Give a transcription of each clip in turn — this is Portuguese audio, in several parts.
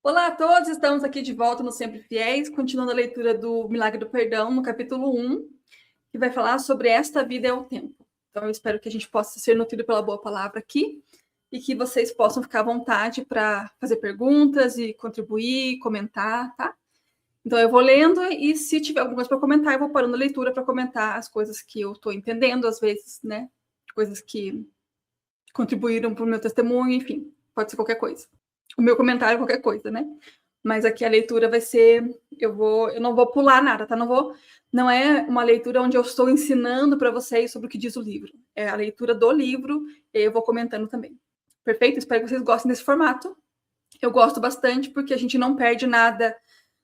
Olá a todos, estamos aqui de volta no Sempre Fiéis, continuando a leitura do Milagre do Perdão, no capítulo 1, que vai falar sobre esta vida é o tempo. Então eu espero que a gente possa ser nutrido pela boa palavra aqui e que vocês possam ficar à vontade para fazer perguntas e contribuir, comentar, tá? Então eu vou lendo e se tiver alguma coisa para comentar, eu vou parando a leitura para comentar as coisas que eu estou entendendo, às vezes, né? Coisas que contribuíram para o meu testemunho, enfim, pode ser qualquer coisa. O meu comentário, qualquer coisa, né? Mas aqui a leitura vai ser, eu não vou pular nada, tá? Não é uma leitura onde eu estou ensinando para vocês sobre o que diz o livro. É a leitura do livro e eu vou comentando também. Perfeito? Espero que vocês gostem desse formato. Eu gosto bastante porque a gente não perde nada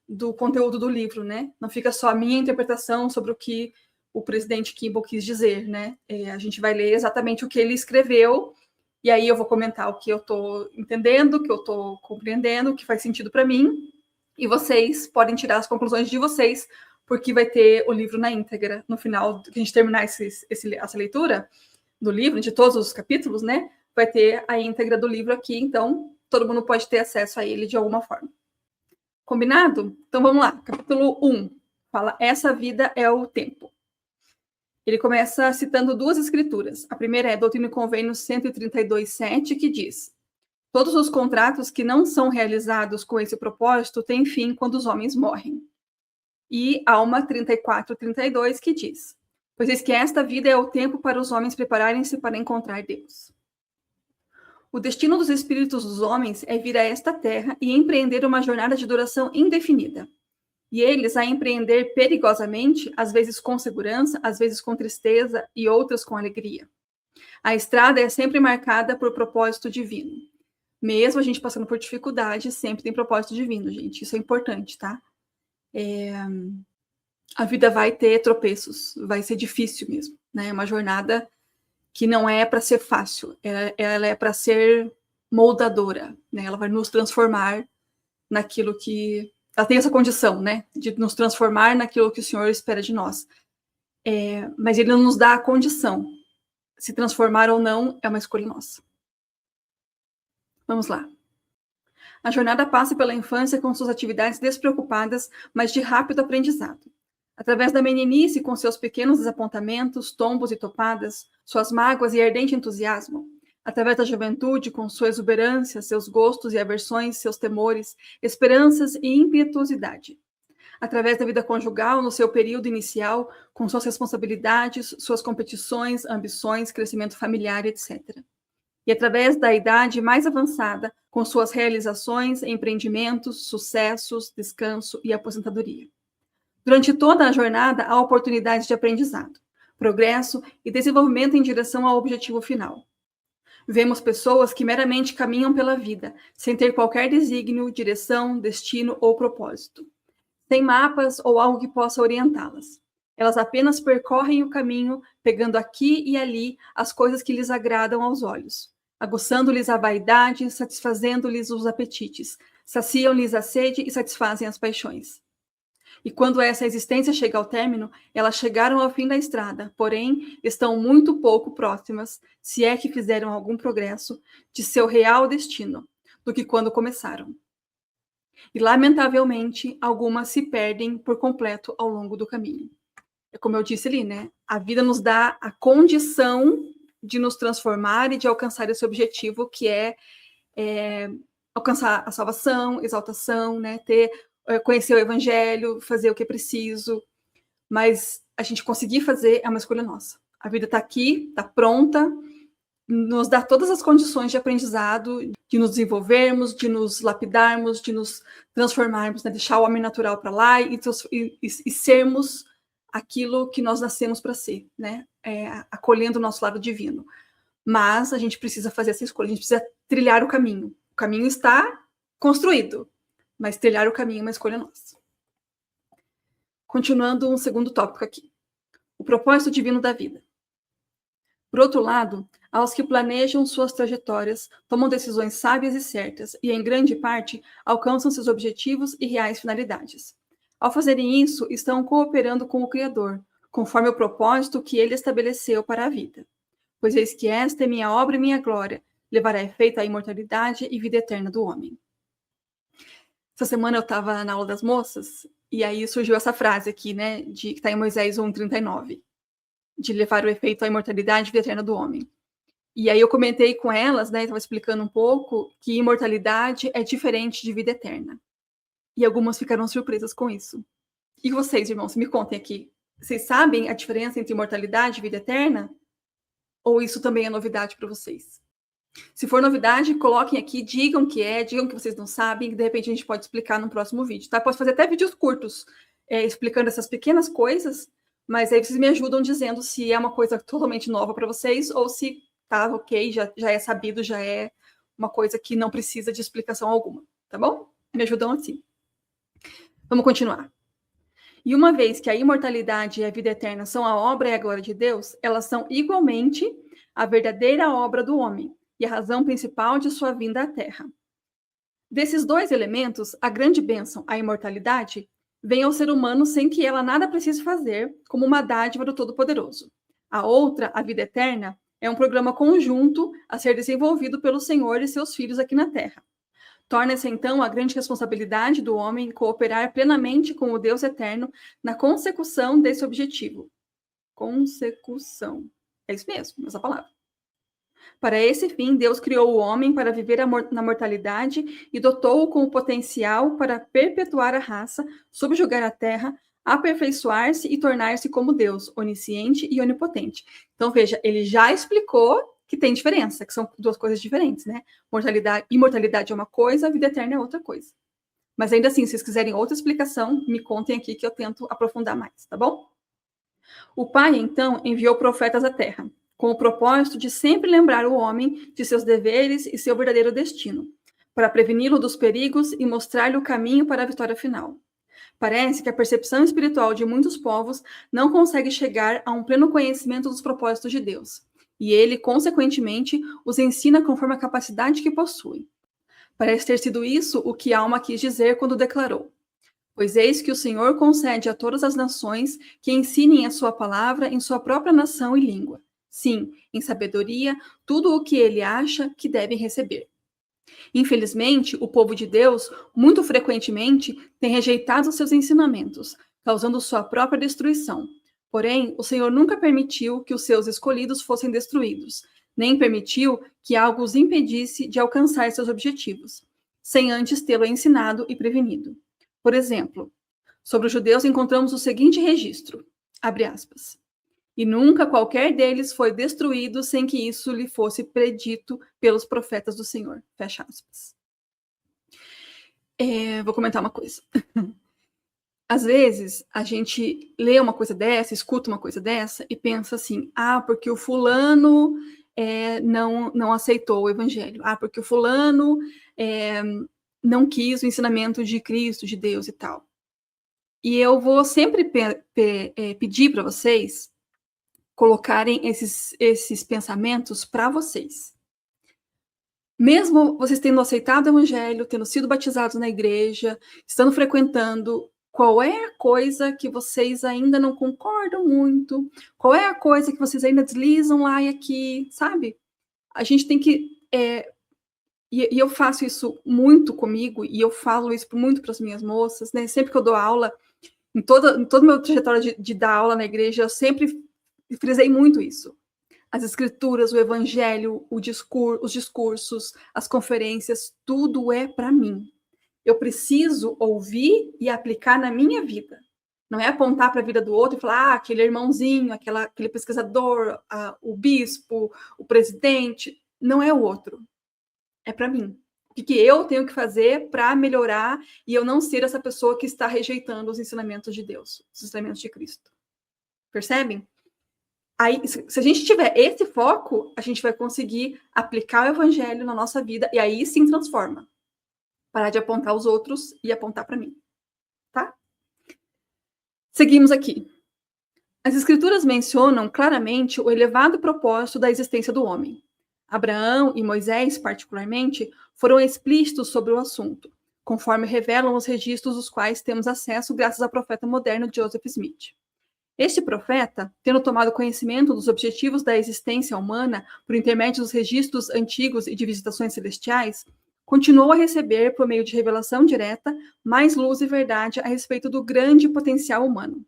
do conteúdo do livro, né? Não fica só a minha interpretação sobre o que o presidente Kimball quis dizer, né? A gente vai ler exatamente o que ele escreveu e aí eu vou comentar o que eu estou entendendo, o que eu estou compreendendo, o que faz sentido para mim, e vocês podem tirar as conclusões de vocês, porque vai ter o livro na íntegra no final, que a gente terminar essa leitura do livro, de todos os capítulos, né? Vai ter a íntegra do livro aqui, então todo mundo pode ter acesso a ele de alguma forma. Combinado? Então vamos lá. Capítulo 1 fala: essa vida é o tempo. Ele começa citando duas escrituras. A primeira é Doutrina e Convênios 132:7, que diz: todos os contratos que não são realizados com esse propósito têm fim quando os homens morrem. E Alma 34:32, que diz: pois eis que esta vida é o tempo para os homens prepararem-se para encontrar Deus. O destino dos espíritos dos homens é vir a esta terra e empreender uma jornada de duração indefinida. E eles a empreender perigosamente, às vezes com segurança, às vezes com tristeza e outras com alegria. A estrada é sempre marcada por propósito divino. Mesmo a gente passando por dificuldades, sempre tem propósito divino, gente. Isso é importante, tá? A vida vai ter tropeços, vai ser difícil mesmo, né? É uma jornada que não é para ser fácil, ela é para ser moldadora, né? Ela vai nos transformar naquilo que... Ela tem essa condição, né? De nos transformar naquilo que o Senhor espera de nós. Mas Ele não nos dá a condição. Se transformar ou não é uma escolha nossa. Vamos lá. A jornada passa pela infância com suas atividades despreocupadas, mas de rápido aprendizado. Através da meninice, com seus pequenos desapontamentos, tombos e topadas, suas mágoas e ardente entusiasmo. Através da juventude, com sua exuberância, seus gostos e aversões, seus temores, esperanças e impetuosidade. Através da vida conjugal, no seu período inicial, com suas responsabilidades, suas competições, ambições, crescimento familiar, etc. E através da idade mais avançada, com suas realizações, empreendimentos, sucessos, descanso e aposentadoria. Durante toda a jornada, há oportunidades de aprendizado, progresso e desenvolvimento em direção ao objetivo final. Vemos pessoas que meramente caminham pela vida, sem ter qualquer desígnio, direção, destino ou propósito. Sem mapas ou algo que possa orientá-las. Elas apenas percorrem o caminho, pegando aqui e ali as coisas que lhes agradam aos olhos, aguçando-lhes a vaidade, satisfazendo-lhes os apetites, saciam-lhes a sede e satisfazem as paixões. E quando essa existência chega ao término, elas chegaram ao fim da estrada, porém estão muito pouco próximas, se é que fizeram algum progresso, de seu real destino, do que quando começaram. E, lamentavelmente, algumas se perdem por completo ao longo do caminho. É como eu disse ali, né? A vida nos dá a condição de nos transformar e de alcançar esse objetivo, que é alcançar a salvação, exaltação, né? Conhecer o evangelho, fazer o que é preciso. Mas a gente conseguir fazer é uma escolha nossa. A vida está aqui, está pronta, nos dá todas as condições de aprendizado, de nos desenvolvermos, de nos lapidarmos, de nos transformarmos, né? Deixar o homem natural para lá e sermos aquilo que nós nascemos para ser, né? Acolhendo o nosso lado divino. Mas a gente precisa fazer essa escolha, a gente precisa trilhar o caminho. O caminho está construído, mas trilhar o caminho é uma escolha nossa. Continuando um segundo tópico aqui. O propósito divino da vida. Por outro lado, aos que planejam suas trajetórias, tomam decisões sábias e certas e, em grande parte, alcançam seus objetivos e reais finalidades. Ao fazerem isso, estão cooperando com o Criador, conforme o propósito que ele estabeleceu para a vida. Pois eis que esta é minha obra e minha glória, levará efeito à imortalidade e vida eterna do homem. Essa semana eu estava na aula das moças, e aí surgiu essa frase aqui, né, que está em Moisés 1:39, de levar o efeito à imortalidade e vida eterna do homem. E aí eu comentei com elas, né, estava explicando um pouco, que imortalidade é diferente de vida eterna. E algumas ficaram surpresas com isso. E vocês, irmãos, me contem aqui, vocês sabem a diferença entre imortalidade e vida eterna? Ou isso também é novidade para vocês? Se for novidade, coloquem aqui, digam que vocês não sabem, que de repente a gente pode explicar no próximo vídeo, tá? Posso fazer até vídeos curtos, explicando essas pequenas coisas, mas aí vocês me ajudam dizendo se é uma coisa totalmente nova para vocês ou se tá ok, já é sabido, já é uma coisa que não precisa de explicação alguma, tá bom? Me ajudam assim. Vamos continuar. E uma vez que a imortalidade e a vida eterna são a obra e a glória de Deus, elas são igualmente a verdadeira obra do homem e a razão principal de sua vinda à Terra. Desses dois elementos, a grande bênção, a imortalidade, vem ao ser humano sem que ela nada precise fazer, como uma dádiva do Todo-Poderoso. A outra, a vida eterna, é um programa conjunto a ser desenvolvido pelo Senhor e seus filhos aqui na Terra. Torna-se, então, a grande responsabilidade do homem cooperar plenamente com o Deus eterno na consecução desse objetivo. Consecução. É isso mesmo, essa palavra. Para esse fim, Deus criou o homem para viver na mortalidade e dotou-o com o potencial para perpetuar a raça, subjugar a terra, aperfeiçoar-se e tornar-se como Deus, onisciente e onipotente. Então, veja, ele já explicou que tem diferença, que são duas coisas diferentes, né? Imortalidade é uma coisa, vida eterna é outra coisa. Mas ainda assim, se vocês quiserem outra explicação, me contem aqui que eu tento aprofundar mais, tá bom? O Pai, então, enviou profetas à Terra, com o propósito de sempre lembrar o homem de seus deveres e seu verdadeiro destino, para preveni-lo dos perigos e mostrar-lhe o caminho para a vitória final. Parece que a percepção espiritual de muitos povos não consegue chegar a um pleno conhecimento dos propósitos de Deus, e ele, consequentemente, os ensina conforme a capacidade que possui. Parece ter sido isso o que Alma quis dizer quando declarou: pois eis que o Senhor concede a todas as nações que ensinem a sua palavra em sua própria nação e língua. Sim, em sabedoria, tudo o que ele acha que devem receber. Infelizmente, o povo de Deus, muito frequentemente, tem rejeitado seus ensinamentos, causando sua própria destruição. Porém, o Senhor nunca permitiu que os seus escolhidos fossem destruídos, nem permitiu que algo os impedisse de alcançar seus objetivos, sem antes tê-lo ensinado e prevenido. Por exemplo, sobre os judeus encontramos o seguinte registro, abre aspas, e nunca qualquer deles foi destruído sem que isso lhe fosse predito pelos profetas do Senhor, fecha aspas. Vou comentar uma coisa. Às vezes, a gente lê uma coisa dessa, escuta uma coisa dessa e pensa assim, porque o fulano não aceitou o evangelho, porque o fulano não quis o ensinamento de Cristo, de Deus e tal. E eu vou sempre pedir para vocês colocarem esses pensamentos para vocês. Mesmo vocês tendo aceitado o evangelho, tendo sido batizados na igreja, estando frequentando, qual é a coisa que vocês ainda não concordam muito? Qual é a coisa que vocês ainda deslizam lá e aqui, sabe? A gente tem que... E eu faço isso muito comigo, e eu falo isso muito para as minhas moças, né? Sempre que eu dou aula, em toda a minha trajetória de dar aula na igreja, eu sempre frisei muito isso. As escrituras, o evangelho, os discursos, as conferências, tudo é para mim. Eu preciso ouvir e aplicar na minha vida. Não é apontar para a vida do outro e falar, aquele irmãozinho, aquele pesquisador, o bispo, o presidente. Não é o outro. É para mim. O que eu tenho que fazer para melhorar e eu não ser essa pessoa que está rejeitando os ensinamentos de Deus, os ensinamentos de Cristo. Percebem? Aí, se a gente tiver esse foco, a gente vai conseguir aplicar o evangelho na nossa vida e aí sim transforma. Parar de apontar os outros e apontar para mim. Tá? Seguimos aqui. As escrituras mencionam claramente o elevado propósito da existência do homem. Abraão e Moisés, particularmente, foram explícitos sobre o assunto, conforme revelam os registros dos quais temos acesso graças ao profeta moderno Joseph Smith. Este profeta, tendo tomado conhecimento dos objetivos da existência humana por intermédio dos registros antigos e de visitações celestiais, continuou a receber, por meio de revelação direta, mais luz e verdade a respeito do grande potencial humano.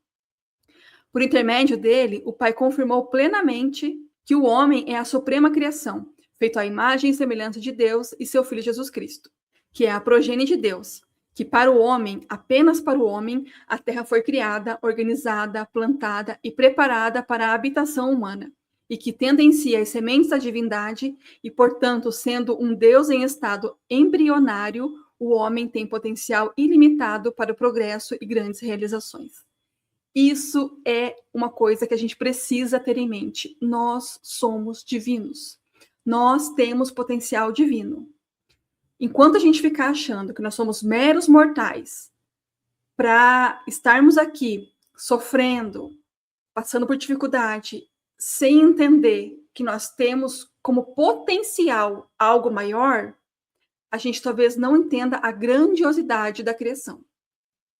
Por intermédio dele, o Pai confirmou plenamente que o homem é a suprema criação, feito à imagem e semelhança de Deus e seu Filho Jesus Cristo, que é a progênie de Deus, que para o homem, apenas para o homem, a terra foi criada, organizada, plantada e preparada para a habitação humana, e que tendo em si as sementes da divindade, e portanto sendo um Deus em estado embrionário, o homem tem potencial ilimitado para o progresso e grandes realizações. Isso é uma coisa que a gente precisa ter em mente. Nós somos divinos. Nós temos potencial divino. Enquanto a gente ficar achando que nós somos meros mortais, para estarmos aqui sofrendo, passando por dificuldade, sem entender que nós temos como potencial algo maior, a gente talvez não entenda a grandiosidade da criação.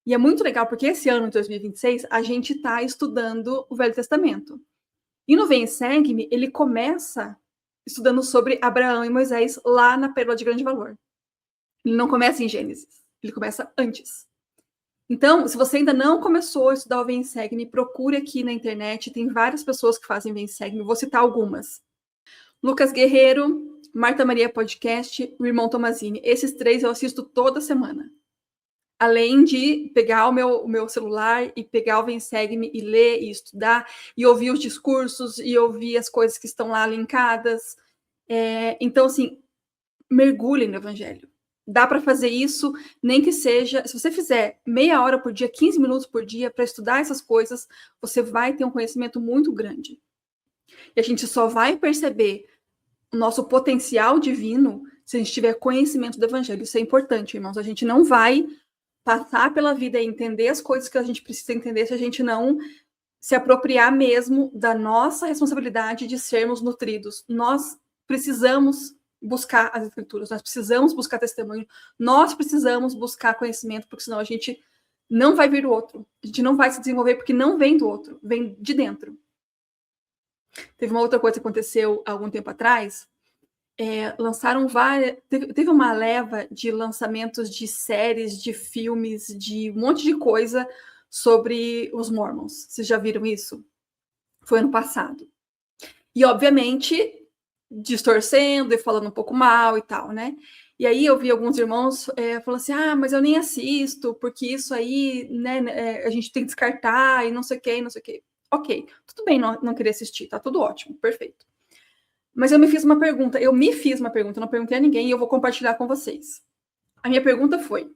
E é muito legal, porque esse ano, de 2026, a gente está estudando o Velho Testamento. E no Vem e Segue-me, ele começa estudando sobre Abraão e Moisés lá na Pérola de Grande Valor. Ele não começa em Gênesis, ele começa antes. Então, se você ainda não começou a estudar o Vem e Segue-me, procure aqui na internet, tem várias pessoas que fazem Vem e Segue-me, vou citar algumas. Lucas Guerreiro, Marta Maria Podcast, o irmão Tomazini. Esses 3 eu assisto toda semana. Além de pegar o meu celular e pegar o Vem Segue-me e ler e estudar, e ouvir os discursos, e ouvir as coisas que estão lá linkadas. Então, assim, mergulhe no Evangelho. Dá para fazer isso, nem que seja... Se você fizer meia hora por dia, 15 minutos por dia, para estudar essas coisas, você vai ter um conhecimento muito grande. E a gente só vai perceber o nosso potencial divino se a gente tiver conhecimento do Evangelho. Isso é importante, irmãos. A gente não vai passar pela vida e entender as coisas que a gente precisa entender se a gente não se apropriar mesmo da nossa responsabilidade de sermos nutridos. Nós precisamos buscar as Escrituras, nós precisamos buscar testemunho, nós precisamos buscar conhecimento, porque senão a gente não vai vir do outro. A gente não vai se desenvolver porque não vem do outro, vem de dentro. Teve uma outra coisa que aconteceu há algum tempo atrás, lançaram várias... Teve uma leva de lançamentos de séries, de filmes, de um monte de coisa sobre os Mormons. Vocês já viram isso? Foi ano passado. E, obviamente, distorcendo e falando um pouco mal e tal, né? E aí eu vi alguns irmãos falando assim, mas eu nem assisto, porque isso aí, né, a gente tem que descartar e não sei o quê, não sei o quê. Ok, tudo bem não querer assistir, tá tudo ótimo, perfeito. Mas eu me fiz uma pergunta, não perguntei a ninguém e eu vou compartilhar com vocês. A minha pergunta foi,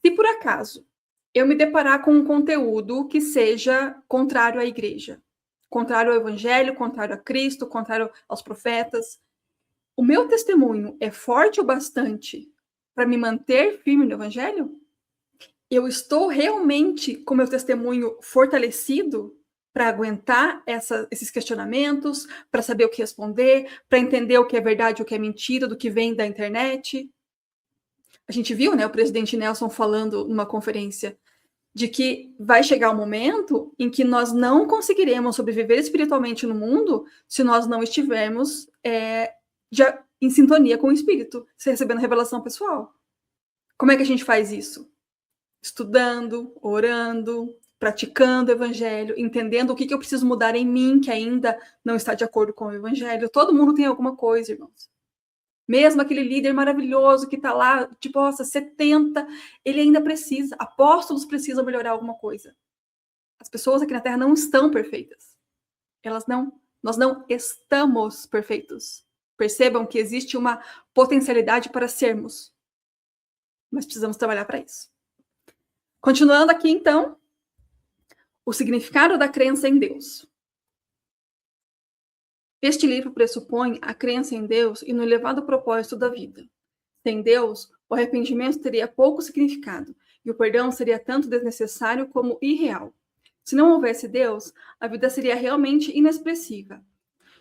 se por acaso eu me deparar com um conteúdo que seja contrário à igreja, contrário ao evangelho, contrário a Cristo, contrário aos profetas, o meu testemunho é forte o bastante para me manter firme no evangelho? Eu estou realmente com meu testemunho fortalecido para aguentar esses questionamentos, para saber o que responder, para entender o que é verdade e o que é mentira, do que vem da internet? A gente viu, né, o presidente Nelson falando numa conferência de que vai chegar um momento em que nós não conseguiremos sobreviver espiritualmente no mundo se nós não estivermos já em sintonia com o Espírito, se recebendo revelação pessoal. Como é que a gente faz isso? Estudando, orando, praticando o evangelho, entendendo o que eu preciso mudar em mim, que ainda não está de acordo com o evangelho. Todo mundo tem alguma coisa, irmãos. Mesmo aquele líder maravilhoso que está lá, tipo, 70, ele ainda precisa. Apóstolos precisam melhorar alguma coisa. As pessoas aqui na Terra não estão perfeitas. Nós não estamos perfeitos. Percebam que existe uma potencialidade para sermos. Mas precisamos trabalhar para isso. Continuando aqui, então, o significado da crença em Deus. Este livro pressupõe a crença em Deus e no elevado propósito da vida. Sem Deus, o arrependimento teria pouco significado e o perdão seria tanto desnecessário como irreal. Se não houvesse Deus, a vida seria realmente inexpressiva.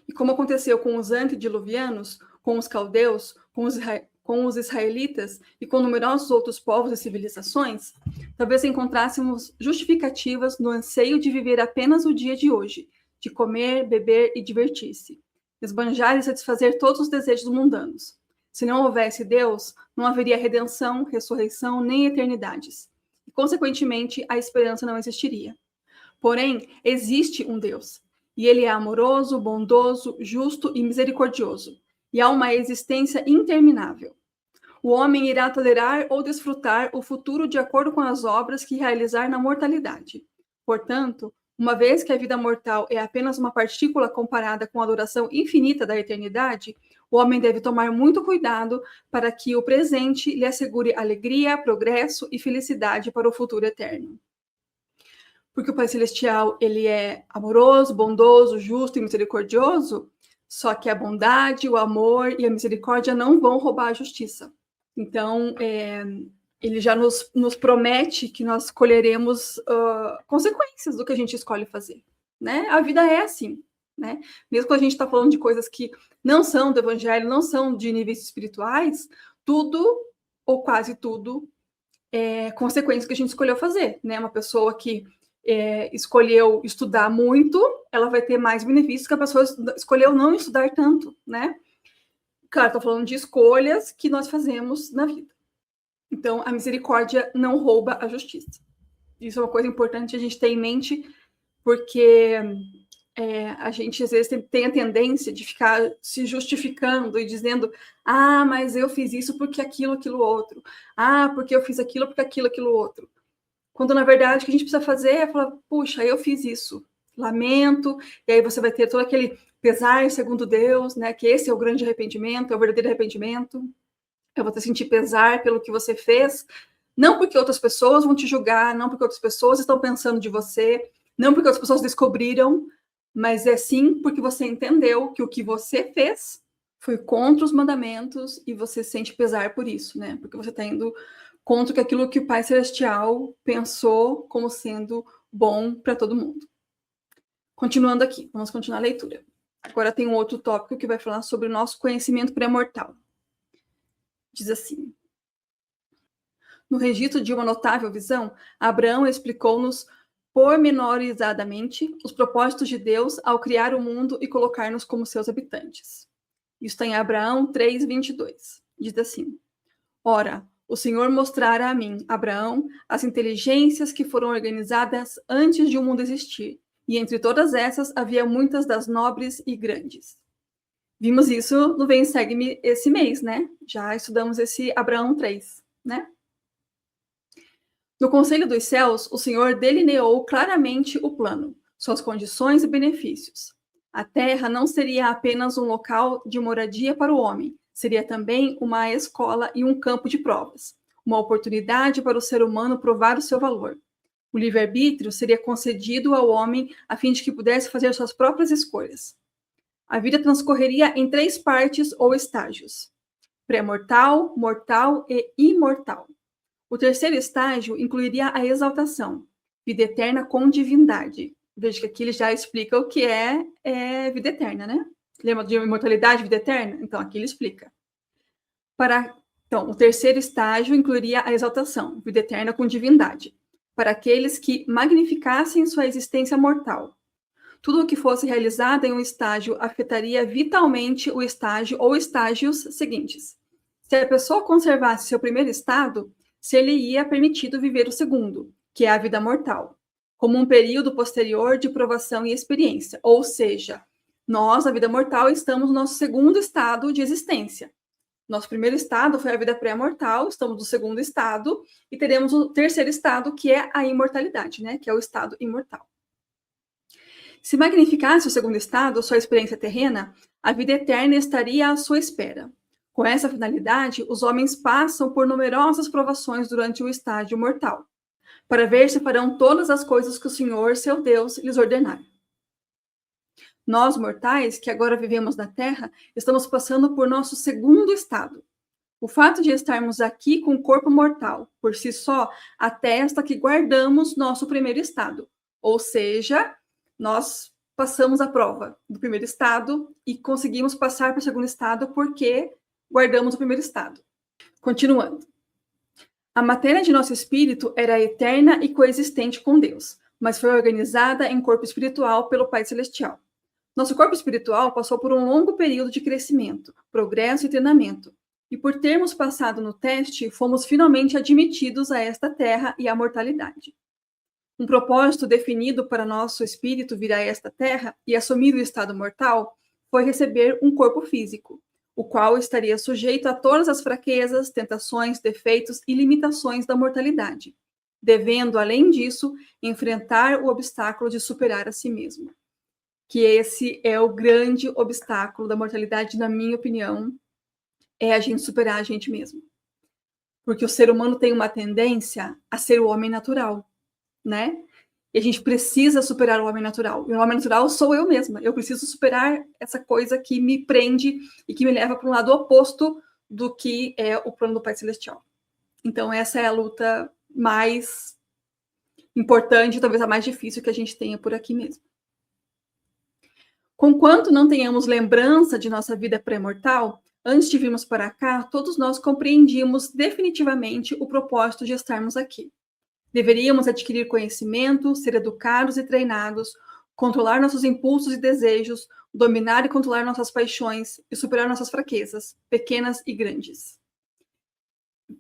E como aconteceu com os antediluvianos, com os caldeus, com os israelitas e com numerosos outros povos e civilizações, talvez encontrássemos justificativas no anseio de viver apenas o dia de hoje, de comer, beber e divertir-se, esbanjar e satisfazer todos os desejos mundanos. Se não houvesse Deus, não haveria redenção, ressurreição, nem eternidades. E, consequentemente, a esperança não existiria. Porém, existe um Deus, e ele é amoroso, bondoso, justo e misericordioso, e há uma existência interminável. O homem irá tolerar ou desfrutar o futuro de acordo com as obras que realizar na mortalidade. Portanto, uma vez que a vida mortal é apenas uma partícula comparada com a duração infinita da eternidade, o homem deve tomar muito cuidado para que o presente lhe assegure alegria, progresso e felicidade para o futuro eterno. Porque o Pai Celestial, ele é amoroso, bondoso, justo e misericordioso, só que a bondade, o amor e a misericórdia não vão roubar a justiça. Então, ele já nos promete que nós colheremos consequências do que a gente escolhe fazer, né? A vida é assim, né? Mesmo quando a gente está falando de coisas que não são do evangelho, não são de níveis espirituais, tudo, ou quase tudo, é consequência que a gente escolheu fazer, né? Uma pessoa que escolheu estudar muito, ela vai ter mais benefícios que a pessoa escolheu não estudar tanto, né? Claro, estou falando de escolhas que nós fazemos na vida. Então, a misericórdia não rouba a justiça. Isso é uma coisa importante a gente ter em mente, porque a gente, às vezes, tem a tendência de ficar se justificando e dizendo: ah, mas eu fiz isso porque aquilo, outro. Ah, porque eu fiz aquilo, porque aquilo, outro. Quando, na verdade, o que a gente precisa fazer é falar: puxa, eu fiz isso, lamento, e aí você vai ter todo aquele pesar segundo Deus, né? Que esse é o grande arrependimento, é o verdadeiro arrependimento. É você sentir pesar pelo que você fez, não porque outras pessoas vão te julgar, não porque outras pessoas estão pensando de você, não porque outras pessoas descobriram, mas é sim porque você entendeu que o que você fez foi contra os mandamentos e você sente pesar por isso, né? Porque você está indo contra aquilo que o Pai Celestial pensou como sendo bom para todo mundo. Continuando aqui, vamos continuar a leitura. Agora tem um outro tópico que vai falar sobre o nosso conhecimento pré-mortal. Diz assim: no registro de uma notável visão, Abraão explicou-nos pormenorizadamente os propósitos de Deus ao criar o mundo e colocar-nos como seus habitantes. Isso está em Abraão 3:22. Diz assim: ora, o Senhor mostrara a mim, Abraão, as inteligências que foram organizadas antes de o mundo existir, e entre todas essas havia muitas das nobres e grandes. Vimos isso no Vem Segue-me esse mês, né? Já estudamos esse Abraão 3, né? No Conselho dos Céus, o Senhor delineou claramente o plano, suas condições e benefícios. A terra não seria apenas um local de moradia para o homem, seria também uma escola e um campo de provas, uma oportunidade para o ser humano provar o seu valor. O livre-arbítrio seria concedido ao homem a fim de que pudesse fazer suas próprias escolhas. A vida transcorreria em 3 partes ou estágios: pré-mortal, mortal e imortal. O terceiro estágio incluiria a exaltação, vida eterna com divindade. Veja que aqui ele já explica o que é vida eterna, né? Lembra de imortalidade, vida eterna? Então, aqui ele explica. Então, o terceiro estágio incluiria a exaltação, vida eterna com divindade, para aqueles que magnificassem sua existência mortal. Tudo o que fosse realizado em um estágio afetaria vitalmente o estágio ou estágios seguintes. Se a pessoa conservasse seu primeiro estado, ser-lhe-ia permitido viver o segundo, que é a vida mortal, como um período posterior de provação e experiência. Ou seja, nós, na vida mortal, estamos no nosso segundo estado de existência. Nosso primeiro estado foi a vida pré-mortal, estamos no segundo estado, e teremos o terceiro estado, que é a imortalidade, né? Que é o estado imortal. Se magnificasse o segundo estado, sua experiência terrena, a vida eterna estaria à sua espera. Com essa finalidade, os homens passam por numerosas provações durante o estágio mortal, para ver se farão todas as coisas que o Senhor, seu Deus, lhes ordenar. Nós, mortais, que agora vivemos na Terra, estamos passando por nosso segundo estado. O fato de estarmos aqui com o corpo mortal, por si só, atesta que guardamos nosso primeiro estado, ou seja, nós passamos a prova do primeiro estado e conseguimos passar para o segundo estado porque guardamos o primeiro estado. Continuando. A matéria de nosso espírito era eterna e coexistente com Deus, mas foi organizada em corpo espiritual pelo Pai Celestial. Nosso corpo espiritual passou por um longo período de crescimento, progresso e treinamento. E por termos passado no teste, fomos finalmente admitidos a esta terra e à mortalidade. Um propósito definido para nosso espírito vir a esta terra e assumir o estado mortal foi receber um corpo físico, o qual estaria sujeito a todas as fraquezas, tentações, defeitos e limitações da mortalidade, devendo, além disso, enfrentar o obstáculo de superar a si mesmo. Que esse é o grande obstáculo da mortalidade, na minha opinião, é a gente superar a gente mesmo. Porque o ser humano tem uma tendência a ser o homem natural, né? E a gente precisa superar o homem natural. E o homem natural sou eu mesma. Eu preciso superar essa coisa que me prende e que me leva para um lado oposto do que é o plano do Pai Celestial. Então, essa é a luta mais importante, talvez a mais difícil que a gente tenha por aqui mesmo. Conquanto não tenhamos lembrança de nossa vida pré-mortal, antes de virmos para cá, todos nós compreendíamos definitivamente o propósito de estarmos aqui. Deveríamos adquirir conhecimento, ser educados e treinados, controlar nossos impulsos e desejos, dominar e controlar nossas paixões e superar nossas fraquezas, pequenas e grandes.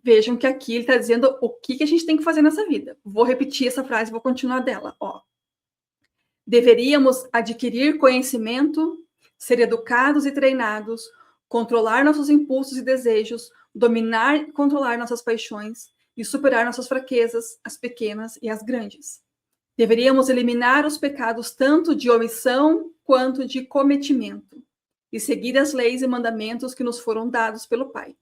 Vejam que aqui ele está dizendo o que a gente tem que fazer nessa vida. Vou repetir essa frase, vou continuar dela. Deveríamos adquirir conhecimento, ser educados e treinados, controlar nossos impulsos e desejos, dominar e controlar nossas paixões, e superar nossas fraquezas, as pequenas e as grandes. Deveríamos eliminar os pecados tanto de omissão quanto de cometimento, e seguir as leis e mandamentos que nos foram dados pelo Pai.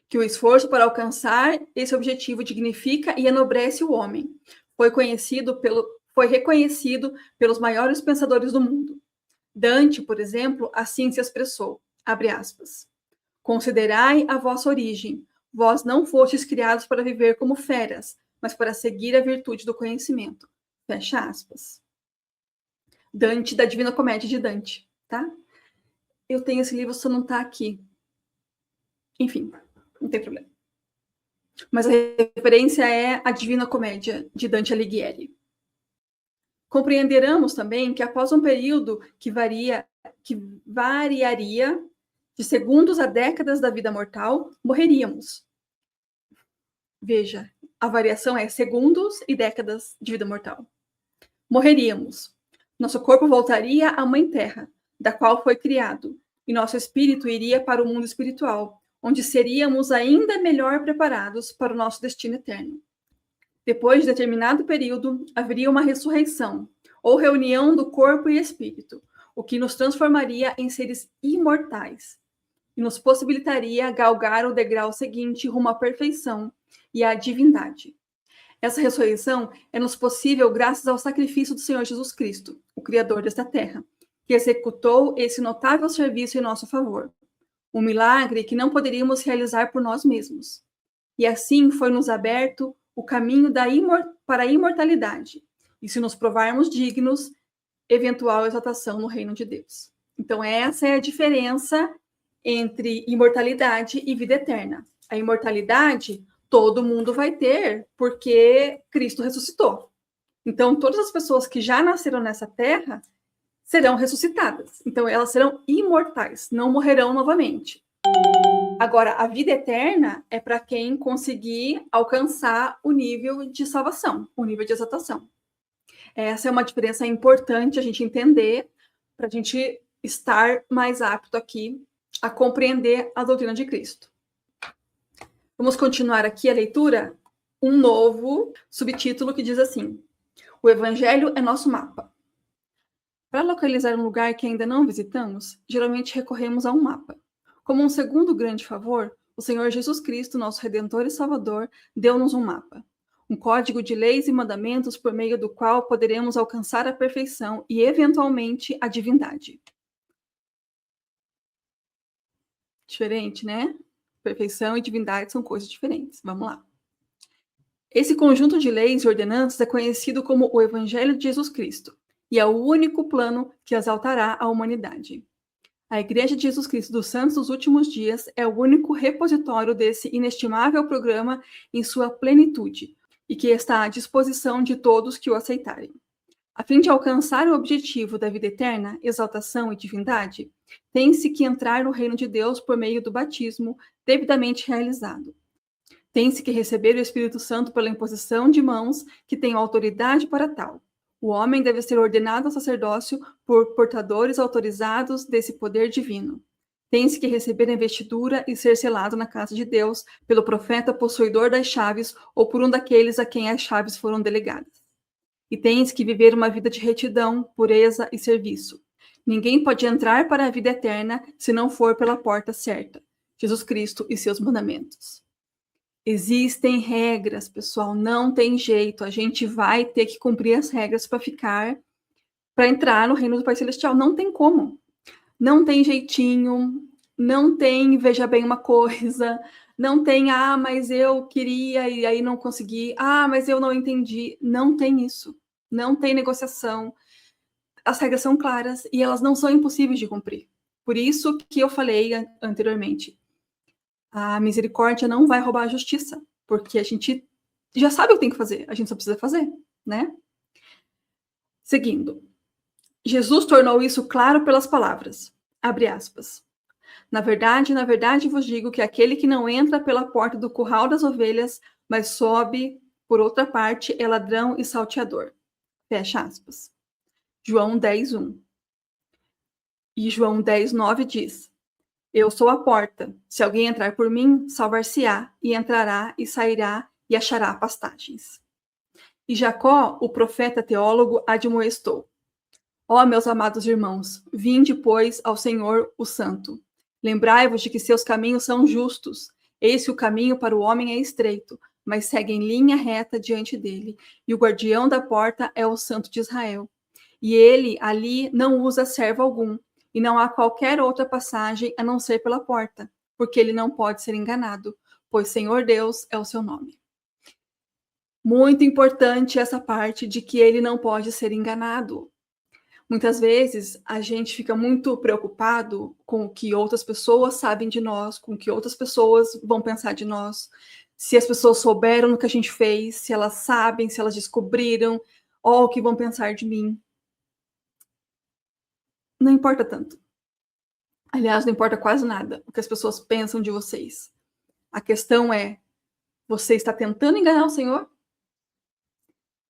Que o esforço para alcançar esse objetivo dignifica e enobrece o homem. Foi reconhecido pelos maiores pensadores do mundo. Dante, por exemplo, assim se expressou, abre aspas, considerai a vossa origem, vós não fostes criados para viver como feras, mas para seguir a virtude do conhecimento. Fecha aspas. Dante, da Divina Comédia de Dante, tá? Eu tenho esse livro, só não tá aqui. Enfim, não tem problema. Mas a referência é a Divina Comédia de Dante Alighieri. Compreenderemos também que após um período que variaria de segundos a décadas da vida mortal, morreríamos. Veja, a variação é segundos e décadas de vida mortal. Morreríamos. Nosso corpo voltaria à Mãe Terra, da qual foi criado, e nosso espírito iria para o mundo espiritual, onde seríamos ainda melhor preparados para o nosso destino eterno. Depois de determinado período, haveria uma ressurreição, ou reunião do corpo e espírito, o que nos transformaria em seres imortais e nos possibilitaria galgar o degrau seguinte rumo à perfeição e à divindade. Essa ressurreição é-nos possível graças ao sacrifício do Senhor Jesus Cristo, o Criador desta terra, que executou esse notável serviço em nosso favor. Um milagre que não poderíamos realizar por nós mesmos. E assim foi-nos aberto o caminho para a imortalidade, e se nos provarmos dignos, eventual exaltação no reino de Deus. Então, essa é a diferença entre imortalidade e vida eterna. A imortalidade, todo mundo vai ter, porque Cristo ressuscitou. Então, todas as pessoas que já nasceram nessa terra serão ressuscitadas. Então, elas serão imortais, não morrerão novamente. Agora, a vida eterna é para quem conseguir alcançar o nível de salvação, o nível de exaltação. Essa é uma diferença importante a gente entender, para a gente estar mais apto aqui a compreender a doutrina de Cristo. Vamos continuar aqui a leitura, um novo subtítulo que diz assim: o Evangelho é nosso mapa. Para localizar um lugar que ainda não visitamos, geralmente recorremos a um mapa. Como um segundo grande favor, o Senhor Jesus Cristo, nosso Redentor e Salvador, deu-nos um mapa, um código de leis e mandamentos por meio do qual poderemos alcançar a perfeição e, eventualmente, a divindade. Diferente, né? Perfeição e divindade são coisas diferentes. Vamos lá. Esse conjunto de leis e ordenanças é conhecido como o Evangelho de Jesus Cristo e é o único plano que exaltará a humanidade. A Igreja de Jesus Cristo dos Santos dos Últimos Dias é o único repositório desse inestimável programa em sua plenitude e que está à disposição de todos que o aceitarem. A fim de alcançar o objetivo da vida eterna, exaltação e divindade, tem-se que entrar no reino de Deus por meio do batismo, devidamente realizado. Tem-se que receber o Espírito Santo pela imposição de mãos que tenham autoridade para tal. O homem deve ser ordenado ao sacerdócio por portadores autorizados desse poder divino. Tem-se que receber a investidura e ser selado na casa de Deus pelo profeta possuidor das chaves ou por um daqueles a quem as chaves foram delegadas. E tem-se que viver uma vida de retidão, pureza e serviço. Ninguém pode entrar para a vida eterna se não for pela porta certa, Jesus Cristo e seus mandamentos. Existem regras, pessoal, não tem jeito. A gente vai ter que cumprir as regras para entrar no reino do Pai Celestial. Não tem como. Não tem jeitinho, não tem veja bem uma coisa, não tem, mas eu queria e aí não consegui, mas eu não entendi. Não tem isso. Não tem negociação. As regras são claras e elas não são impossíveis de cumprir. Por isso que eu falei anteriormente. A misericórdia não vai roubar a justiça, porque a gente já sabe o que tem que fazer, a gente só precisa fazer, né? Seguindo. Jesus tornou isso claro pelas palavras, abre aspas. Na verdade vos digo que aquele que não entra pela porta do curral das ovelhas, mas sobe por outra parte, é ladrão e salteador. Fecha aspas. João 10:1. E João 10:9 diz: eu sou a porta. Se alguém entrar por mim, salvar-se-á, e entrará, e sairá, e achará pastagens. E Jacó, o profeta teólogo, admoestou: ó, meus amados irmãos, vinde, pois, ao Senhor, o Santo. Lembrai-vos de que seus caminhos são justos. Eis que o caminho para o homem é estreito, mas segue em linha reta diante dele. E o guardião da porta é o Santo de Israel. E ele, ali, não usa servo algum, e não há qualquer outra passagem a não ser pela porta, porque ele não pode ser enganado, pois Senhor Deus é o seu nome. Muito importante essa parte de que ele não pode ser enganado. Muitas vezes a gente fica muito preocupado com o que outras pessoas sabem de nós, com o que outras pessoas vão pensar de nós, se as pessoas souberam o que a gente fez, se elas sabem, se elas descobriram, o que vão pensar de mim. Não importa tanto. Aliás, não importa quase nada o que as pessoas pensam de vocês. A questão é, você está tentando enganar o Senhor?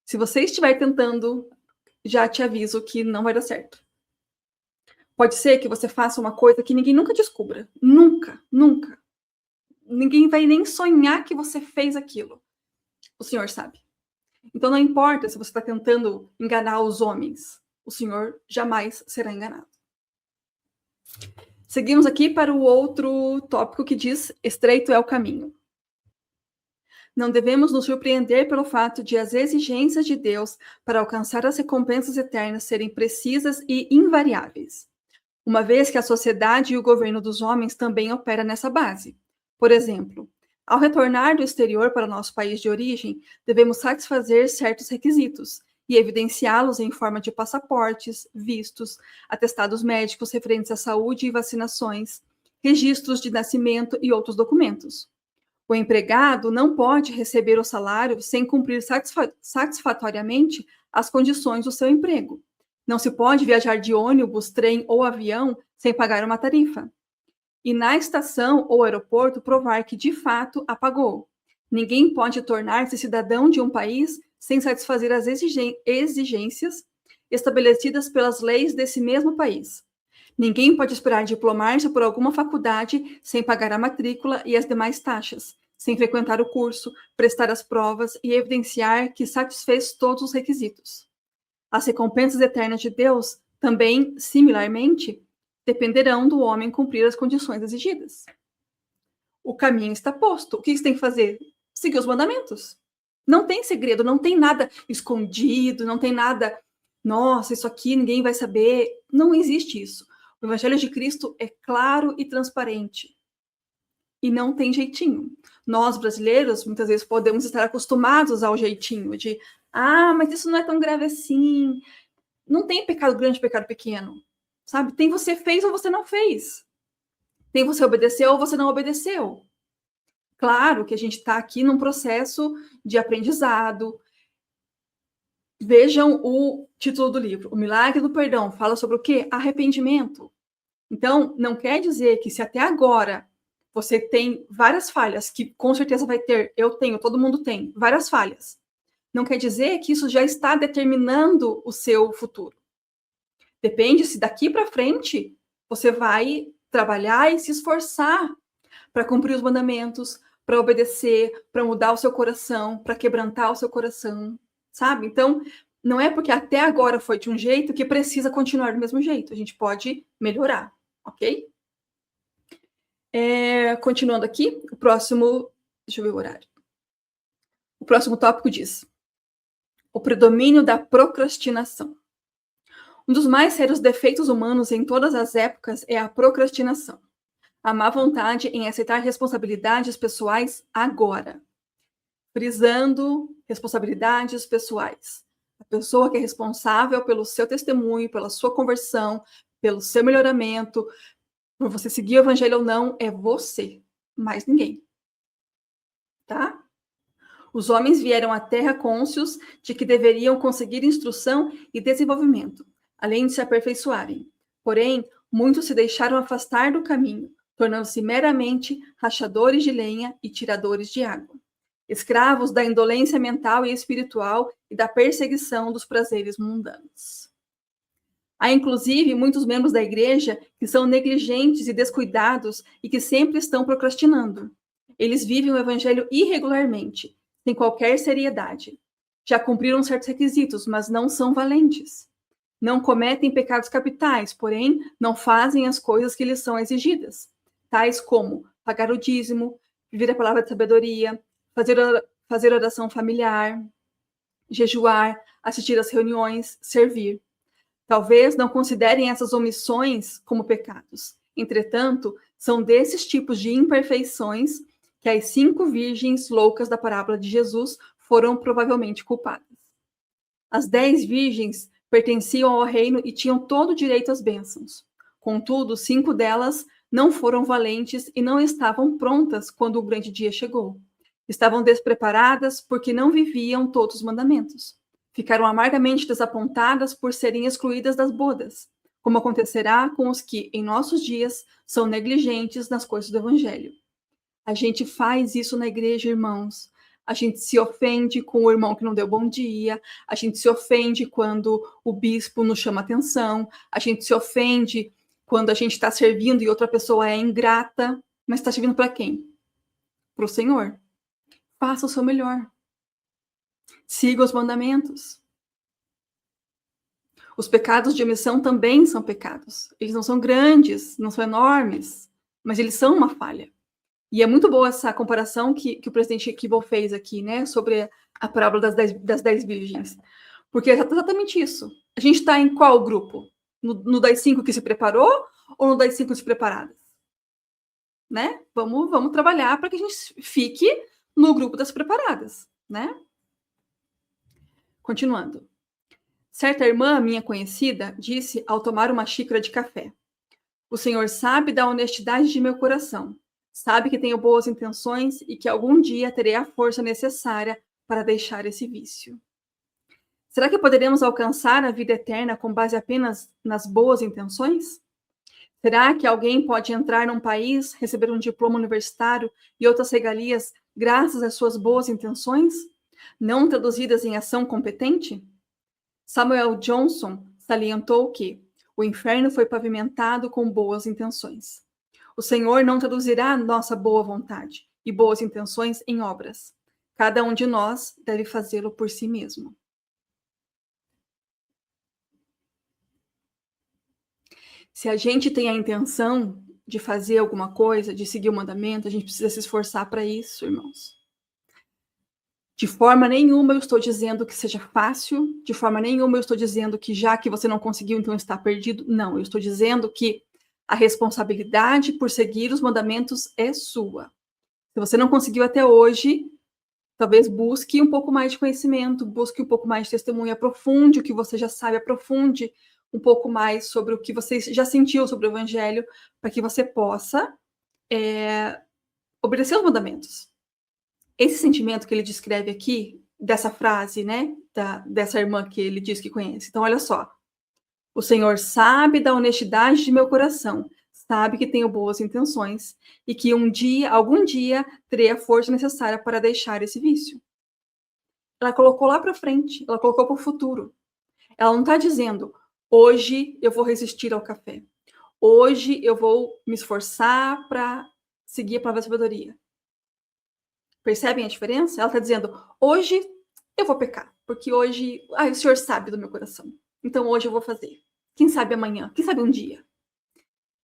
Se você estiver tentando, já te aviso que não vai dar certo. Pode ser que você faça uma coisa que ninguém nunca descubra. Nunca, nunca. Ninguém vai nem sonhar que você fez aquilo. O Senhor sabe. Então não importa se você está tentando enganar os homens. O Senhor jamais será enganado. Seguimos aqui para o outro tópico que diz: estreito é o caminho. Não devemos nos surpreender pelo fato de as exigências de Deus para alcançar as recompensas eternas serem precisas e invariáveis, uma vez que a sociedade e o governo dos homens também opera nessa base. Por exemplo, ao retornar do exterior para o nosso país de origem, devemos satisfazer certos requisitos e evidenciá-los em forma de passaportes, vistos, atestados médicos referentes à saúde e vacinações, registros de nascimento e outros documentos. O empregado não pode receber o salário sem cumprir satisfatoriamente as condições do seu emprego. Não se pode viajar de ônibus, trem ou avião sem pagar uma tarifa. E na estação ou aeroporto provar que de fato a pagou. Ninguém pode tornar-se cidadão de um país sem satisfazer as exigências estabelecidas pelas leis desse mesmo país. Ninguém pode esperar diplomar-se por alguma faculdade sem pagar a matrícula e as demais taxas, sem frequentar o curso, prestar as provas e evidenciar que satisfez todos os requisitos. As recompensas eternas de Deus também, similarmente, dependerão do homem cumprir as condições exigidas. O caminho está posto. O que você tem que fazer? Seguir os mandamentos. Não tem segredo, não tem nada escondido, não tem nada, nossa, isso aqui ninguém vai saber. Não existe isso. O Evangelho de Cristo é claro e transparente. E não tem jeitinho. Nós, brasileiros, muitas vezes podemos estar acostumados ao jeitinho de, mas isso não é tão grave assim. Não tem pecado grande, pecado pequeno. Sabe? Tem você fez ou você não fez. Tem você obedeceu ou você não obedeceu. Claro que a gente está aqui num processo de aprendizado. Vejam o título do livro. O Milagre do Perdão fala sobre o quê? Arrependimento. Então, não quer dizer que se até agora você tem várias falhas, que com certeza vai ter, eu tenho, todo mundo tem, várias falhas. Não quer dizer que isso já está determinando o seu futuro. Depende se daqui para frente você vai trabalhar e se esforçar para cumprir os mandamentos, para obedecer, para mudar o seu coração, para quebrantar o seu coração, sabe? Então, não é porque até agora foi de um jeito que precisa continuar do mesmo jeito. A gente pode melhorar, ok? Continuando aqui, o próximo... Deixa eu ver o horário. O próximo tópico diz: o predomínio da procrastinação. Um dos mais sérios defeitos humanos em todas as épocas é a procrastinação. A má vontade em aceitar responsabilidades pessoais agora. Frisando responsabilidades pessoais. A pessoa que é responsável pelo seu testemunho, pela sua conversão, pelo seu melhoramento, por você seguir o evangelho ou não, é você, mais ninguém. Tá? Os homens vieram à Terra cônscios de que deveriam conseguir instrução e desenvolvimento, além de se aperfeiçoarem. Porém, muitos se deixaram afastar do caminho, tornando-se meramente rachadores de lenha e tiradores de água, escravos da indolência mental e espiritual e da perseguição dos prazeres mundanos. Há, inclusive, muitos membros da igreja que são negligentes e descuidados e que sempre estão procrastinando. Eles vivem o evangelho irregularmente, sem qualquer seriedade. Já cumpriram certos requisitos, mas não são valentes. Não cometem pecados capitais, porém, não fazem as coisas que lhes são exigidas, tais como pagar o dízimo, viver a palavra de sabedoria, fazer oração familiar, jejuar, assistir às reuniões, servir. Talvez não considerem essas omissões como pecados. Entretanto, são desses tipos de imperfeições que as 5 virgens loucas da parábola de Jesus foram provavelmente culpadas. As 10 virgens pertenciam ao reino e tinham todo o direito às bênçãos. Contudo, 5 delas não foram valentes e não estavam prontas quando o grande dia chegou. Estavam despreparadas porque não viviam todos os mandamentos. Ficaram amargamente desapontadas por serem excluídas das bodas, como acontecerá com os que, em nossos dias, são negligentes nas coisas do evangelho. A gente faz isso na igreja, irmãos. A gente se ofende com o irmão que não deu bom dia, a gente se ofende quando o bispo nos chama atenção, a gente se ofende quando a gente está servindo e outra pessoa é ingrata, mas está servindo para quem? Para o Senhor. Faça o seu melhor. Siga os mandamentos. Os pecados de omissão também são pecados. Eles não são grandes, não são enormes, mas eles são uma falha. E é muito boa essa comparação que o presidente Kimball fez aqui, né, sobre a parábola das 10 virgens. Porque é exatamente isso. A gente está em qual grupo? No das 5 que se preparou ou no das 5 despreparadas? Né? Vamos trabalhar para que a gente fique no grupo das preparadas, né? Continuando. Certa irmã minha conhecida disse ao tomar uma xícara de café: o Senhor sabe da honestidade de meu coração. Sabe que tenho boas intenções e que algum dia terei a força necessária para deixar esse vício. Será que poderemos alcançar a vida eterna com base apenas nas boas intenções? Será que alguém pode entrar num país, receber um diploma universitário e outras regalias graças às suas boas intenções, não traduzidas em ação competente? Samuel Johnson salientou que o inferno foi pavimentado com boas intenções. O Senhor não traduzirá nossa boa vontade e boas intenções em obras. Cada um de nós deve fazê-lo por si mesmo. Se a gente tem a intenção de fazer alguma coisa, de seguir o mandamento, a gente precisa se esforçar para isso, irmãos. De forma nenhuma eu estou dizendo que seja fácil, de forma nenhuma eu estou dizendo que já que você não conseguiu, então está perdido. Não, eu estou dizendo que a responsabilidade por seguir os mandamentos é sua. Se você não conseguiu até hoje, talvez busque um pouco mais de conhecimento, busque um pouco mais de testemunho, aprofunde o que você já sabe, aprofunde um pouco mais sobre o que você já sentiu sobre o Evangelho, para que você possa obedecer os mandamentos. Esse sentimento que ele descreve aqui, dessa frase, né, dessa irmã que ele diz que conhece. Então, olha só. O Senhor sabe da honestidade de meu coração, sabe que tenho boas intenções e que algum dia, terei a força necessária para deixar esse vício. Ela colocou lá para frente, ela colocou para o futuro. Ela não está dizendo, hoje eu vou resistir ao café. Hoje eu vou me esforçar para seguir a palavra da sabedoria. Percebem a diferença? Ela está dizendo, hoje eu vou pecar, porque hoje o Senhor sabe do meu coração. Então hoje eu vou fazer. Quem sabe amanhã? Quem sabe um dia?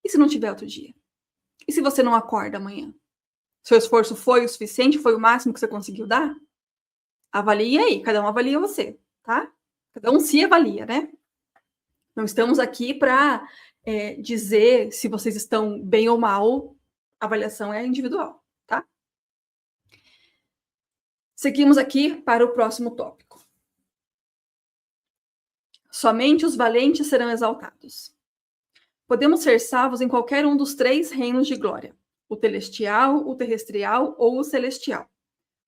E se não tiver outro dia? E se você não acorda amanhã? Seu esforço foi o suficiente? Foi o máximo que você conseguiu dar? Avalie aí, cada um avalia você, tá? Cada um se avalia, né? Não estamos aqui para dizer se vocês estão bem ou mal. A avaliação é individual, tá? Seguimos aqui para o próximo tópico. Somente os valentes serão exaltados. Podemos ser salvos em qualquer um dos 3 reinos de glória: o celestial, o terrestrial ou o celestial.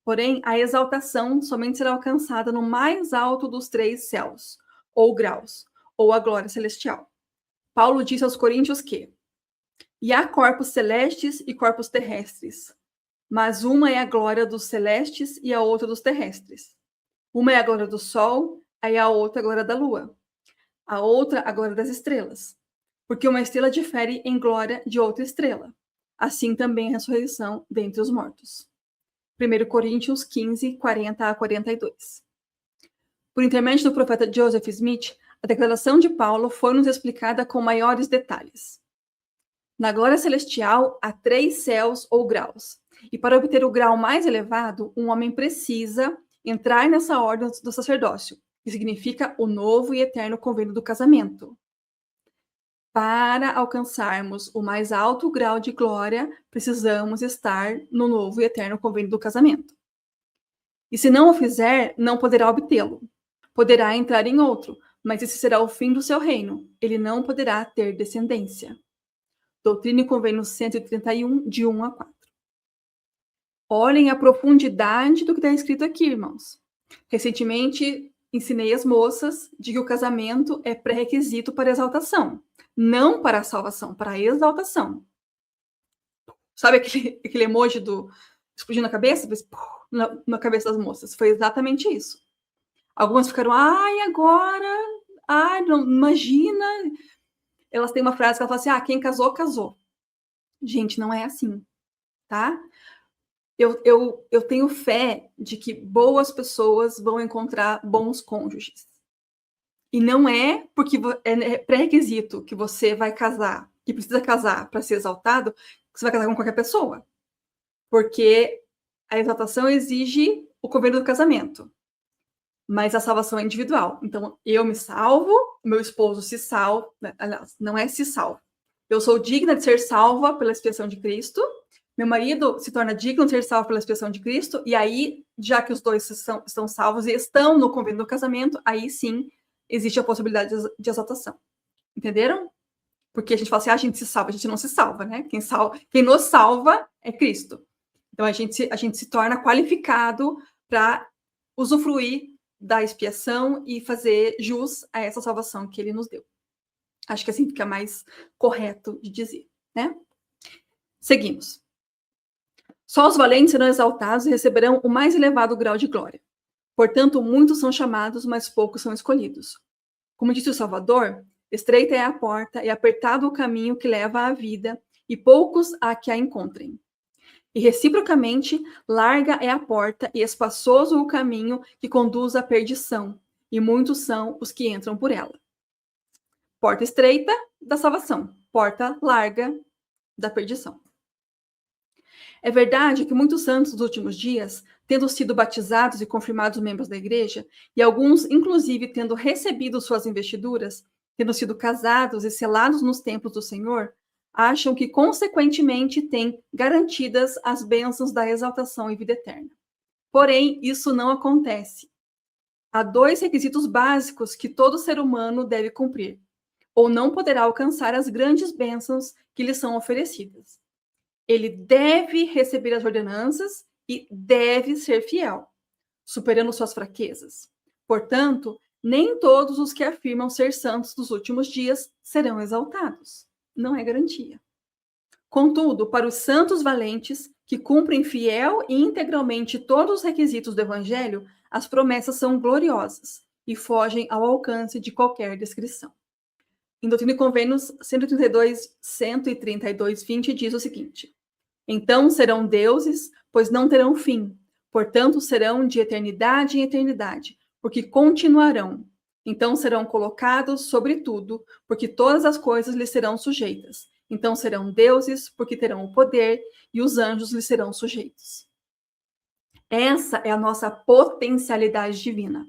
Porém, a exaltação somente será alcançada no mais alto dos 3 céus, ou graus, ou a glória celestial. Paulo disse aos coríntios que: e há corpos celestes e corpos terrestres, mas uma é a glória dos celestes e a outra dos terrestres. Uma é a glória do sol, e a outra a glória da lua. A outra a glória das estrelas. Porque uma estrela difere em glória de outra estrela. Assim também a ressurreição dentre os mortos. 1 Coríntios 15, 40 a 42. Por intermédio do profeta Joseph Smith, a declaração de Paulo foi-nos explicada com maiores detalhes. Na glória celestial, há 3 céus ou graus. E para obter o grau mais elevado, um homem precisa entrar nessa ordem do sacerdócio, que significa o novo e eterno convênio do casamento. Para alcançarmos o mais alto grau de glória, precisamos estar no novo e eterno convênio do casamento. E se não o fizer, não poderá obtê-lo. Poderá entrar em outro, mas esse será o fim do seu reino. Ele não poderá ter descendência. Doutrina e Convênio 131, de 1 a 4. Olhem a profundidade do que está escrito aqui, irmãos. Recentemente, ensinei as moças de que o casamento é pré-requisito para a exaltação. Não para a salvação, para a exaltação. Sabe aquele emoji do explodindo a cabeça? Na cabeça das moças. Foi exatamente isso. Algumas ficaram, agora? Não, imagina. Elas têm uma frase que ela fala assim, quem casou, casou. Gente, não é assim, tá? Eu tenho fé de que boas pessoas vão encontrar bons cônjuges. E não é porque é pré-requisito que você vai casar, que precisa casar para ser exaltado, que você vai casar com qualquer pessoa. Porque a exaltação exige o convênio do casamento. Mas a salvação é individual. Então, eu me salvo, meu esposo se salva. Aliás, não é se salva. Eu sou digna de ser salva pela expiação de Cristo. Meu marido se torna digno de ser salvo pela expiação de Cristo. E aí, já que os dois estão salvos e estão no convênio do casamento, aí sim existe a possibilidade de exaltação. Entenderam? Porque a gente fala assim, a gente se salva. A gente não se salva, né? Quem nos salva é Cristo. Então, a gente se torna qualificado para usufruir da expiação e fazer jus a essa salvação que ele nos deu. Acho que assim fica mais correto de dizer, né? Seguimos. Só os valentes serão exaltados e receberão o mais elevado grau de glória. Portanto, muitos são chamados, mas poucos são escolhidos. Como disse o Salvador, estreita é a porta e apertado o caminho que leva à vida, e poucos há que a encontrem. E reciprocamente, larga é a porta e espaçoso o caminho que conduz à perdição, e muitos são os que entram por ela. Porta estreita da salvação, porta larga da perdição. É verdade que muitos santos dos últimos dias, tendo sido batizados e confirmados membros da igreja, e alguns, inclusive, tendo recebido suas investiduras, tendo sido casados e selados nos templos do Senhor, acham que, consequentemente, têm garantidas as bênçãos da exaltação e vida eterna. Porém, isso não acontece. Há 2 requisitos básicos que todo ser humano deve cumprir, ou não poderá alcançar as grandes bênçãos que lhe são oferecidas. Ele deve receber as ordenanças e deve ser fiel, superando suas fraquezas. Portanto, nem todos os que afirmam ser santos dos últimos dias serão exaltados. Não é garantia. Contudo, para os santos valentes, que cumprem fiel e integralmente todos os requisitos do Evangelho, as promessas são gloriosas e fogem ao alcance de qualquer descrição. Em Doutrina e Convênios 132, 132, 20 diz o seguinte: então serão deuses, pois não terão fim, portanto serão de eternidade em eternidade, porque continuarão. Então serão colocados sobre tudo, porque todas as coisas lhes serão sujeitas. Então serão deuses, porque terão o poder, e os anjos lhes serão sujeitos. Essa é a nossa potencialidade divina.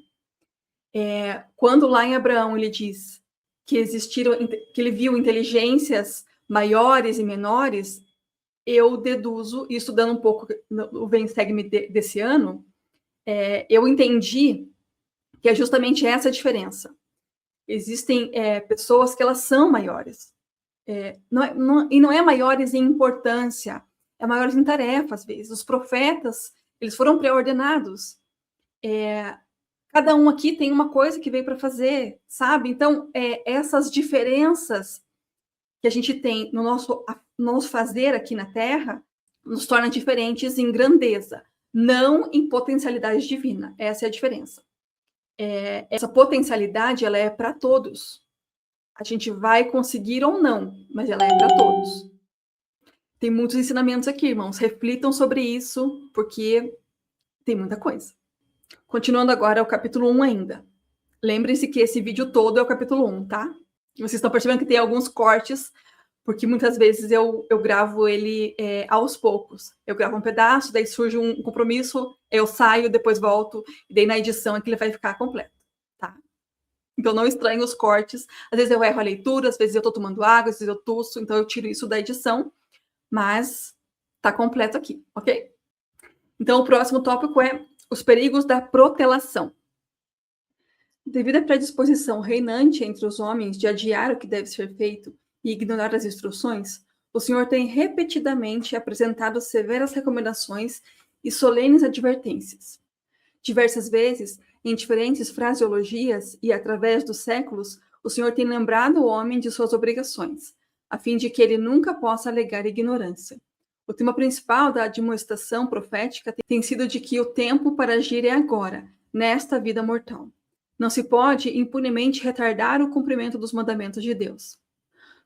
Quando lá em Abraão ele diz que ele viu inteligências maiores e menores, eu deduzo, e estudando um pouco o Vem Segue-me desse ano, eu entendi que é justamente essa a diferença. Existem pessoas que elas são maiores. E não é maiores em importância, é maiores em tarefa, às vezes. Os profetas, eles foram pré-ordenados. Cada um aqui tem uma coisa que veio para fazer, sabe? Então, essas diferenças que a gente tem no nosso fazer aqui na Terra nos torna diferentes em grandeza, não em potencialidade divina. Essa é a diferença. Essa potencialidade, ela é para todos. A gente vai conseguir ou não, mas ela é para todos. Tem muitos ensinamentos aqui, irmãos. Reflitam sobre isso, porque tem muita coisa. Continuando agora, o capítulo 1 ainda. Lembrem-se que esse vídeo todo é o capítulo 1, tá? Vocês estão percebendo que tem alguns cortes, porque muitas vezes eu gravo ele aos poucos. Eu gravo um pedaço, daí surge um compromisso, eu saio, depois volto, e daí na edição é que ele vai ficar completo, tá? Então não estranhem os cortes. Às vezes eu erro a leitura, às vezes eu tô tomando água, às vezes eu tuço, então eu tiro isso da edição, mas tá completo aqui, ok? Então o próximo tópico é os perigos da protelação. Devido à predisposição reinante entre os homens de adiar o que deve ser feito e ignorar as instruções, o Senhor tem repetidamente apresentado severas recomendações e solenes advertências. Diversas vezes, em diferentes fraseologias e através dos séculos, o Senhor tem lembrado o homem de suas obrigações, a fim de que ele nunca possa alegar ignorância. O tema principal da admoestação profética tem sido de que o tempo para agir é agora, nesta vida mortal. Não se pode impunemente retardar o cumprimento dos mandamentos de Deus.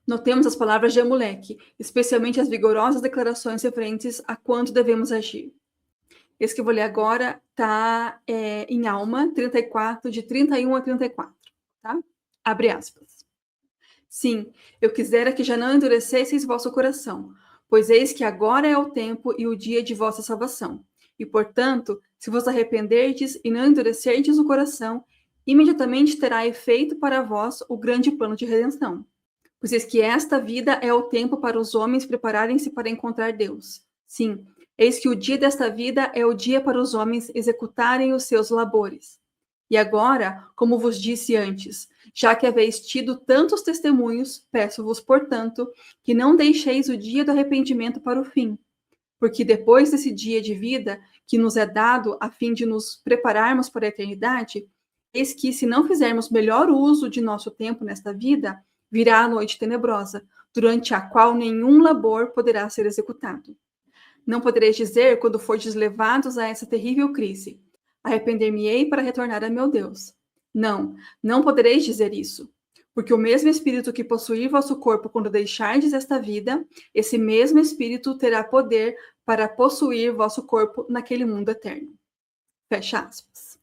Notemos as palavras de Amulek, especialmente as vigorosas declarações referentes a quanto devemos agir. Esse que eu vou ler agora está em Alma 34, de 31 a 34. Tá? Abre aspas. Sim, eu quisera que já não endurecesseis vosso coração, pois eis que agora é o tempo e o dia de vossa salvação. E, portanto, se vos arrependerdes e não endurecerdes o coração, imediatamente terá efeito para vós o grande plano de redenção. Pois eis que esta vida é o tempo para os homens prepararem-se para encontrar Deus. Sim, eis que o dia desta vida é o dia para os homens executarem os seus labores. E agora, como vos disse antes, já que haveis tido tantos testemunhos, peço-vos, portanto, que não deixeis o dia do arrependimento para o fim. Porque depois desse dia de vida, que nos é dado a fim de nos prepararmos para a eternidade, eis que, se não fizermos melhor uso de nosso tempo nesta vida, virá a noite tenebrosa, durante a qual nenhum labor poderá ser executado. Não podereis dizer, quando fordes levados a essa terrível crise, arrepender-me-ei para retornar a meu Deus. Não, não podereis dizer isso, porque o mesmo Espírito que possuir vosso corpo quando deixardes esta vida, esse mesmo Espírito terá poder para possuir vosso corpo naquele mundo eterno. Fecha aspas.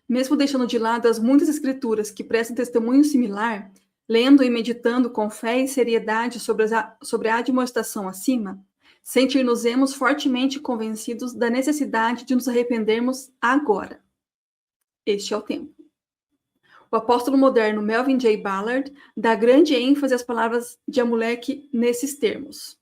Mesmo deixando de lado as muitas escrituras que prestam testemunho similar, lendo e meditando com fé e seriedade sobre a admoestação acima, sentir-nos-emos fortemente convencidos da necessidade de nos arrependermos agora. Este é o tempo. O apóstolo moderno Melvin J. Ballard dá grande ênfase às palavras de Amulek nesses termos.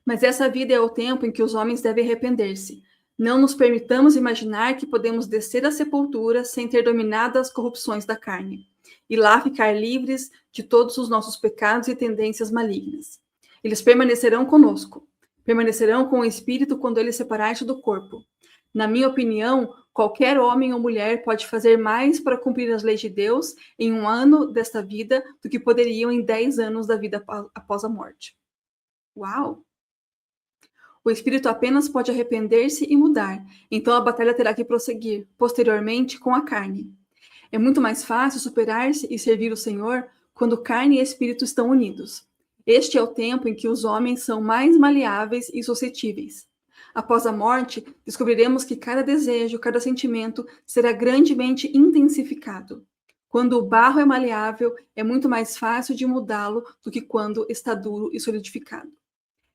Mas essa vida é o tempo em que os homens devem arrepender-se. Não nos permitamos imaginar que podemos descer à sepultura sem ter dominado as corrupções da carne, e lá ficar livres de todos os nossos pecados e tendências malignas. Eles permanecerão conosco, permanecerão com o Espírito quando ele separar-se do corpo. Na minha opinião, qualquer homem ou mulher pode fazer mais para cumprir as leis de Deus em 1 ano desta vida do que poderiam em 10 anos da vida após a morte. Uau! O espírito apenas pode arrepender-se e mudar, então a batalha terá que prosseguir, posteriormente, com a carne. É muito mais fácil superar-se e servir o Senhor quando carne e espírito estão unidos. Este é o tempo em que os homens são mais maleáveis e suscetíveis. Após a morte, descobriremos que cada desejo, cada sentimento será grandemente intensificado. Quando o barro é maleável, é muito mais fácil de mudá-lo do que quando está duro e solidificado.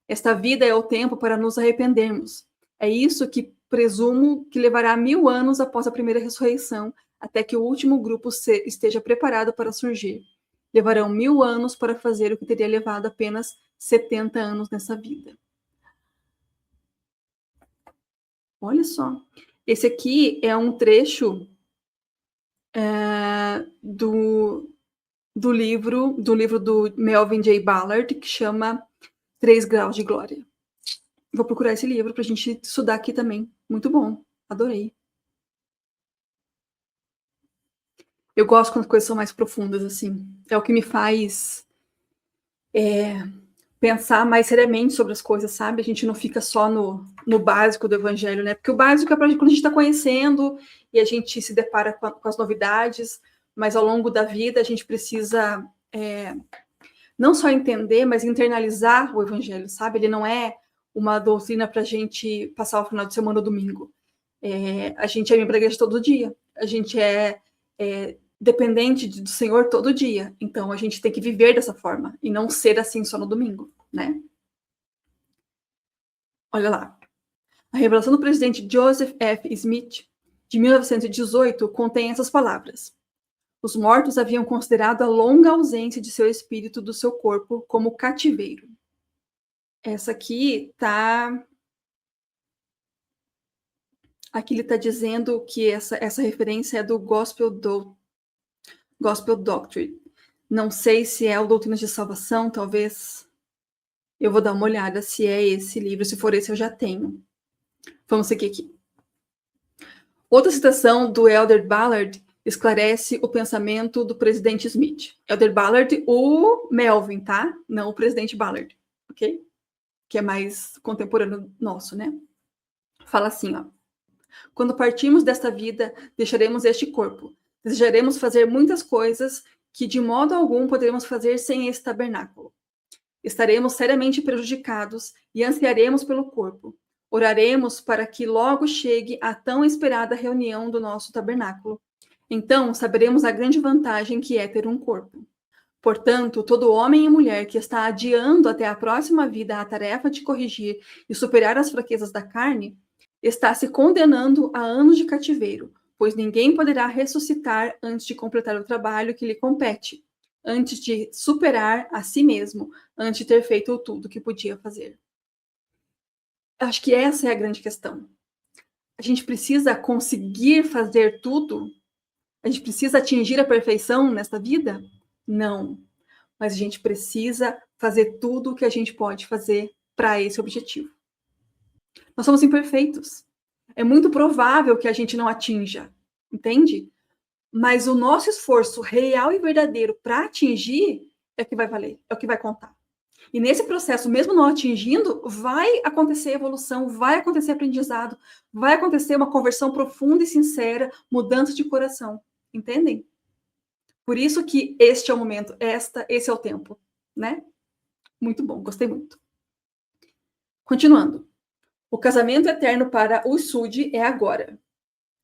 Esta vida é o tempo para nos arrependermos. É isso que presumo que levará 1000 anos após a primeira ressurreição, até que o último grupo esteja preparado para surgir. Levarão 1000 anos para fazer o que teria levado apenas 70 anos nessa vida. Olha só. Esse aqui é um trecho do livro do Melvin J. Ballard, que chama 3 Graus de Glória. Vou procurar esse livro para a gente estudar aqui também. Muito bom. Adorei. Eu gosto quando as coisas são mais profundas, assim. É o que me faz pensar mais seriamente sobre as coisas, sabe? A gente não fica só no básico do evangelho, né? Porque o básico é para quando a gente está conhecendo e a gente se depara com as novidades, mas ao longo da vida a gente precisa não só entender, mas internalizar o evangelho, sabe? Ele não é uma doutrina para a gente passar o final de semana ou domingo. A gente é membro da igreja todo dia. A gente é dependente do Senhor todo dia. Então, a gente tem que viver dessa forma e não ser assim só no domingo, né? Olha lá. A revelação do presidente Joseph F. Smith, de 1918, contém essas palavras. Os mortos haviam considerado a longa ausência de seu espírito do seu corpo como cativeiro. Essa aqui tá... Aqui ele está dizendo que essa referência é do Gospel Doctrine. Não sei se é o Doutrinas de Salvação, talvez eu vou dar uma olhada se é esse livro. Se for esse, eu já tenho. Vamos seguir aqui. Outra citação do Elder Ballard esclarece o pensamento do presidente Smith. Elder Ballard, o Melvin, tá? Não o presidente Ballard, ok? Que é mais contemporâneo nosso, né? Fala assim, ó. Quando partimos desta vida, deixaremos este corpo. Desejaremos fazer muitas coisas que de modo algum poderemos fazer sem esse tabernáculo. Estaremos seriamente prejudicados e ansiaremos pelo corpo. Oraremos para que logo chegue a tão esperada reunião do nosso tabernáculo. Então, saberemos a grande vantagem que é ter um corpo. Portanto, todo homem e mulher que está adiando até a próxima vida a tarefa de corrigir e superar as fraquezas da carne, está se condenando a anos de cativeiro, pois ninguém poderá ressuscitar antes de completar o trabalho que lhe compete, antes de superar a si mesmo, antes de ter feito tudo o que podia fazer. Acho que essa é a grande questão. A gente precisa conseguir fazer tudo? A gente precisa atingir a perfeição nesta vida? Não. Mas a gente precisa fazer tudo o que a gente pode fazer para esse objetivo. Nós somos imperfeitos. É muito provável que a gente não atinja, entende? Mas o nosso esforço real e verdadeiro para atingir é o que vai valer, é o que vai contar. E nesse processo, mesmo não atingindo, vai acontecer evolução, vai acontecer aprendizado, vai acontecer uma conversão profunda e sincera, mudança de coração, entendem? Por isso que este é o momento, esse é o tempo, né? Muito bom, gostei muito. Continuando. O casamento eterno para o Sud é agora.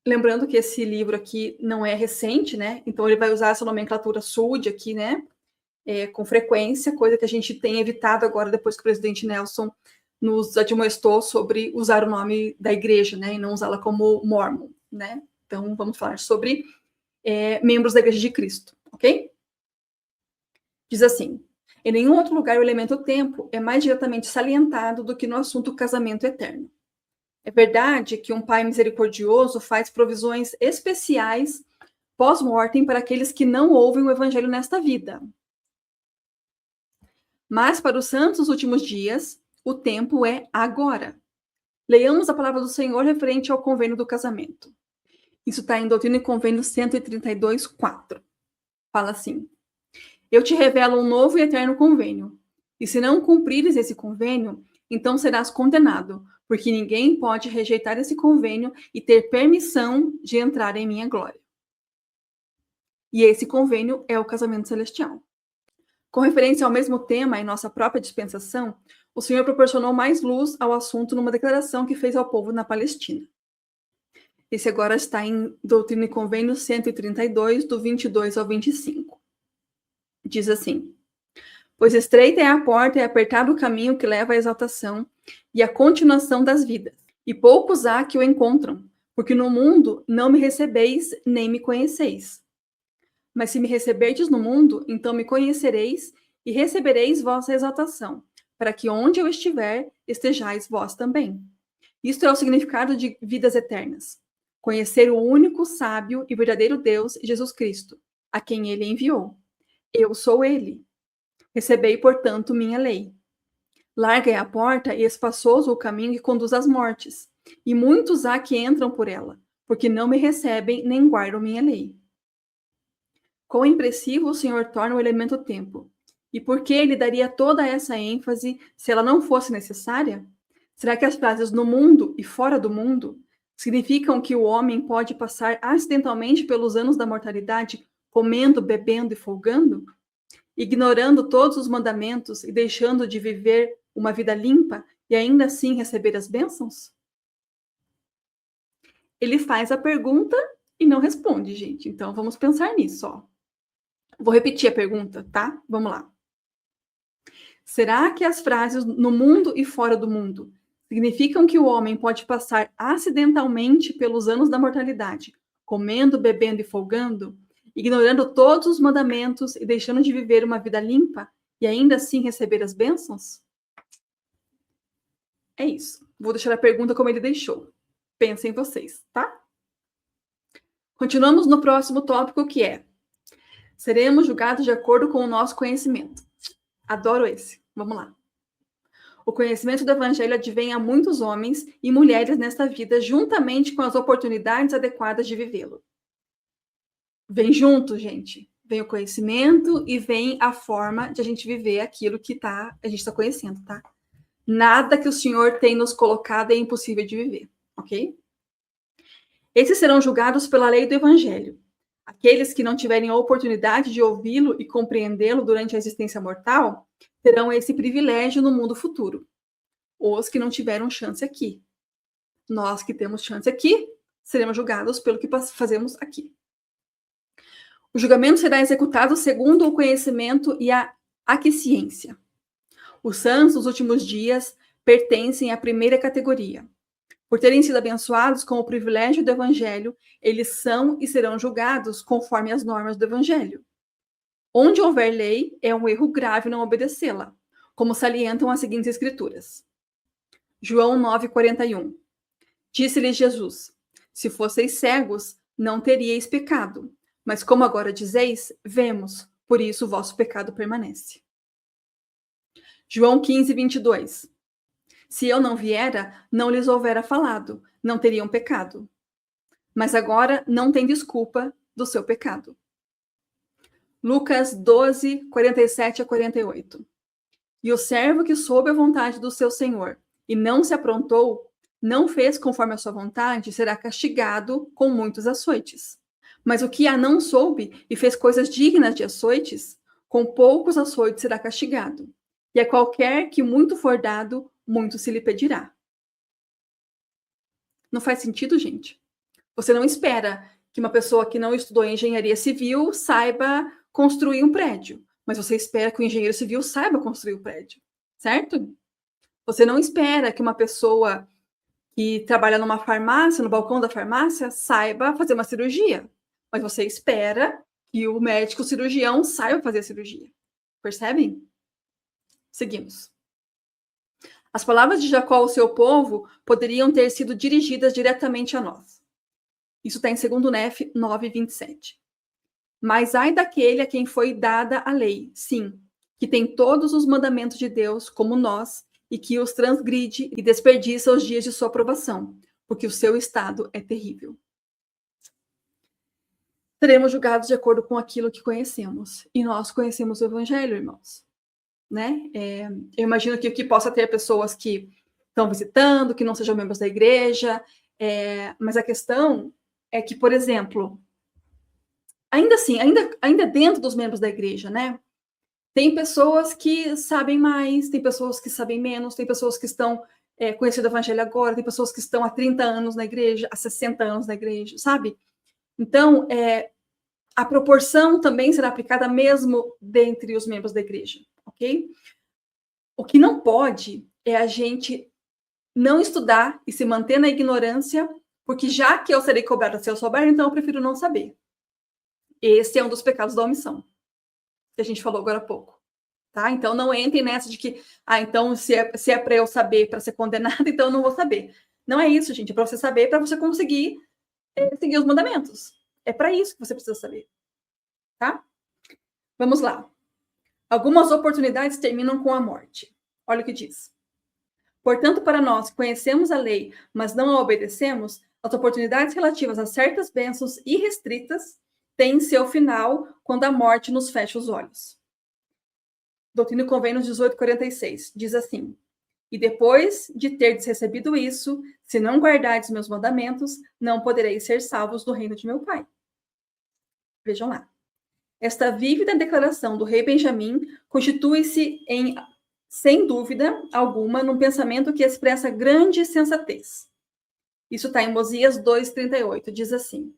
Lembrando que esse livro aqui não é recente, né? Então ele vai usar essa nomenclatura Sud aqui, né? Com frequência, coisa que a gente tem evitado agora depois que o presidente Nelson nos admoestou sobre usar o nome da igreja, né? E não usá-la como Mormon, né? Então vamos falar sobre membros da Igreja de Cristo, ok? Diz assim: em nenhum outro lugar o elemento tempo é mais diretamente salientado do que no assunto casamento eterno. É verdade que um Pai misericordioso faz provisões especiais pós-mortem para aqueles que não ouvem o Evangelho nesta vida. Mas para os santos dos últimos dias, o tempo é agora. Leiamos a palavra do Senhor referente ao convênio do casamento. Isso está em Doutrina e Convênio 132:4. Fala assim: eu te revelo um novo e eterno convênio. E se não cumprires esse convênio, então serás condenado, porque ninguém pode rejeitar esse convênio e ter permissão de entrar em minha glória. E esse convênio é o casamento celestial. Com referência ao mesmo tema em nossa própria dispensação, o Senhor proporcionou mais luz ao assunto numa declaração que fez ao povo na Palestina. Esse agora está em Doutrina e Convênio 132, do 22 ao 25. Diz assim: pois estreita é a porta e apertado o caminho que leva à exaltação e à continuação das vidas, e poucos há que o encontram, porque no mundo não me recebeis nem me conheceis. Mas se me receberdes no mundo, então me conhecereis e recebereis vossa exaltação, para que onde eu estiver, estejais vós também. Isto é o significado de vidas eternas: conhecer o único, sábio e verdadeiro Deus, Jesus Cristo, a quem ele enviou. Eu sou ele. Recebei, portanto, minha lei. Larga é a porta e espaçoso o caminho que conduz às mortes, e muitos há que entram por ela, porque não me recebem nem guardam minha lei. Quão impressivo o Senhor torna o elemento tempo. E por que ele daria toda essa ênfase se ela não fosse necessária? Será que as frases no mundo e fora do mundo significam que o homem pode passar acidentalmente pelos anos da mortalidade comendo, bebendo e folgando? Ignorando todos os mandamentos e deixando de viver uma vida limpa e ainda assim receber as bênçãos? Ele faz a pergunta e não responde, gente. Então vamos pensar nisso, ó. Vou repetir a pergunta, tá? Vamos lá. Será que as frases no mundo e fora do mundo significam que o homem pode passar acidentalmente pelos anos da mortalidade, comendo, bebendo e folgando, ignorando todos os mandamentos e deixando de viver uma vida limpa e ainda assim receber as bênçãos? É isso. Vou deixar a pergunta como ele deixou. Pensem vocês, tá? Continuamos no próximo tópico, que é: seremos julgados de acordo com o nosso conhecimento. Adoro esse. Vamos lá. O conhecimento do Evangelho advém a muitos homens e mulheres nesta vida, juntamente com as oportunidades adequadas de vivê-lo. Vem junto, gente. Vem o conhecimento e vem a forma de a gente viver aquilo que a gente está conhecendo, tá? Nada que o Senhor tem nos colocado é impossível de viver, ok? Esses serão julgados pela lei do Evangelho. Aqueles que não tiverem a oportunidade de ouvi-lo e compreendê-lo durante a existência mortal terão esse privilégio no mundo futuro. Os que não tiveram chance aqui. Nós que temos chance aqui, seremos julgados pelo que fazemos aqui. O julgamento será executado segundo o conhecimento e a aquiescência. Os santos dos últimos dias pertencem à primeira categoria. Por terem sido abençoados com o privilégio do Evangelho, eles são e serão julgados conforme as normas do Evangelho. Onde houver lei, é um erro grave não obedecê-la, como salientam as seguintes escrituras. João 9,41. Disse-lhes Jesus: se fosseis cegos, não teríeis pecado, mas como agora dizeis, vemos, por isso o vosso pecado permanece. João 15:22. Se eu não viera, não lhes houvera falado, não teriam pecado. Mas agora não tem desculpa do seu pecado. Lucas 12:47-48. E o servo que soube a vontade do seu senhor e não se aprontou, não fez conforme a sua vontade, será castigado com muitos açoites. Mas o que a não soube e fez coisas dignas de açoites, com poucos açoites será castigado. E a qualquer que muito for dado, muito se lhe pedirá. Não faz sentido, gente? Você não espera que uma pessoa que não estudou engenharia civil saiba construir um prédio, mas você espera que o engenheiro civil saiba construir o prédio, certo? Você não espera que uma pessoa que trabalha numa farmácia, no balcão da farmácia, saiba fazer uma cirurgia, mas você espera que o médico cirurgião saiba fazer a cirurgia. Percebem? Seguimos. As palavras de Jacó ao seu povo poderiam ter sido dirigidas diretamente a nós. Isso está em 2 Nef 9:27. Mas ai daquele a quem foi dada a lei, sim, que tem todos os mandamentos de Deus, como nós, e que os transgride e desperdiça os dias de sua aprovação, porque o seu estado é terrível. Seremos julgados de acordo com aquilo que conhecemos. E nós conhecemos o Evangelho, irmãos. né? Eu imagino que possa ter pessoas que estão visitando, que não sejam membros da igreja, mas a questão é que, por exemplo, ainda assim, ainda dentro dos membros da igreja, né? Tem pessoas que sabem mais, tem pessoas que sabem menos, tem pessoas que estão conhecendo o evangelho agora, tem pessoas que estão há 30 anos na igreja, há 60 anos na igreja, sabe? Então, a proporção também será aplicada mesmo dentre os membros da igreja, ok? O que não pode é a gente não estudar e se manter na ignorância, porque já que eu serei cobrada se eu souber, então eu prefiro não saber. Esse é um dos pecados da omissão, que a gente falou agora há pouco. Tá? Então, não entrem nessa de que, então, se é para eu saber para ser condenada, então eu não vou saber. Não é isso, gente. É para você saber, para você conseguir seguir os mandamentos. É para isso que você precisa saber. Tá? Vamos lá. Algumas oportunidades terminam com a morte. Olha o que diz. Portanto, para nós que conhecemos a lei, mas não a obedecemos, as oportunidades relativas a certas bênçãos irrestritas têm seu final quando a morte nos fecha os olhos. Doutrina e Convênios 1846, diz assim: e depois de terdes recebido isso, se não guardardes meus mandamentos, não podereis ser salvos do reino de meu Pai. Vejam lá. Esta vívida declaração do rei Benjamim constitui-se sem dúvida alguma, num pensamento que expressa grande sensatez. Isso está em Mosias 2,38, diz assim: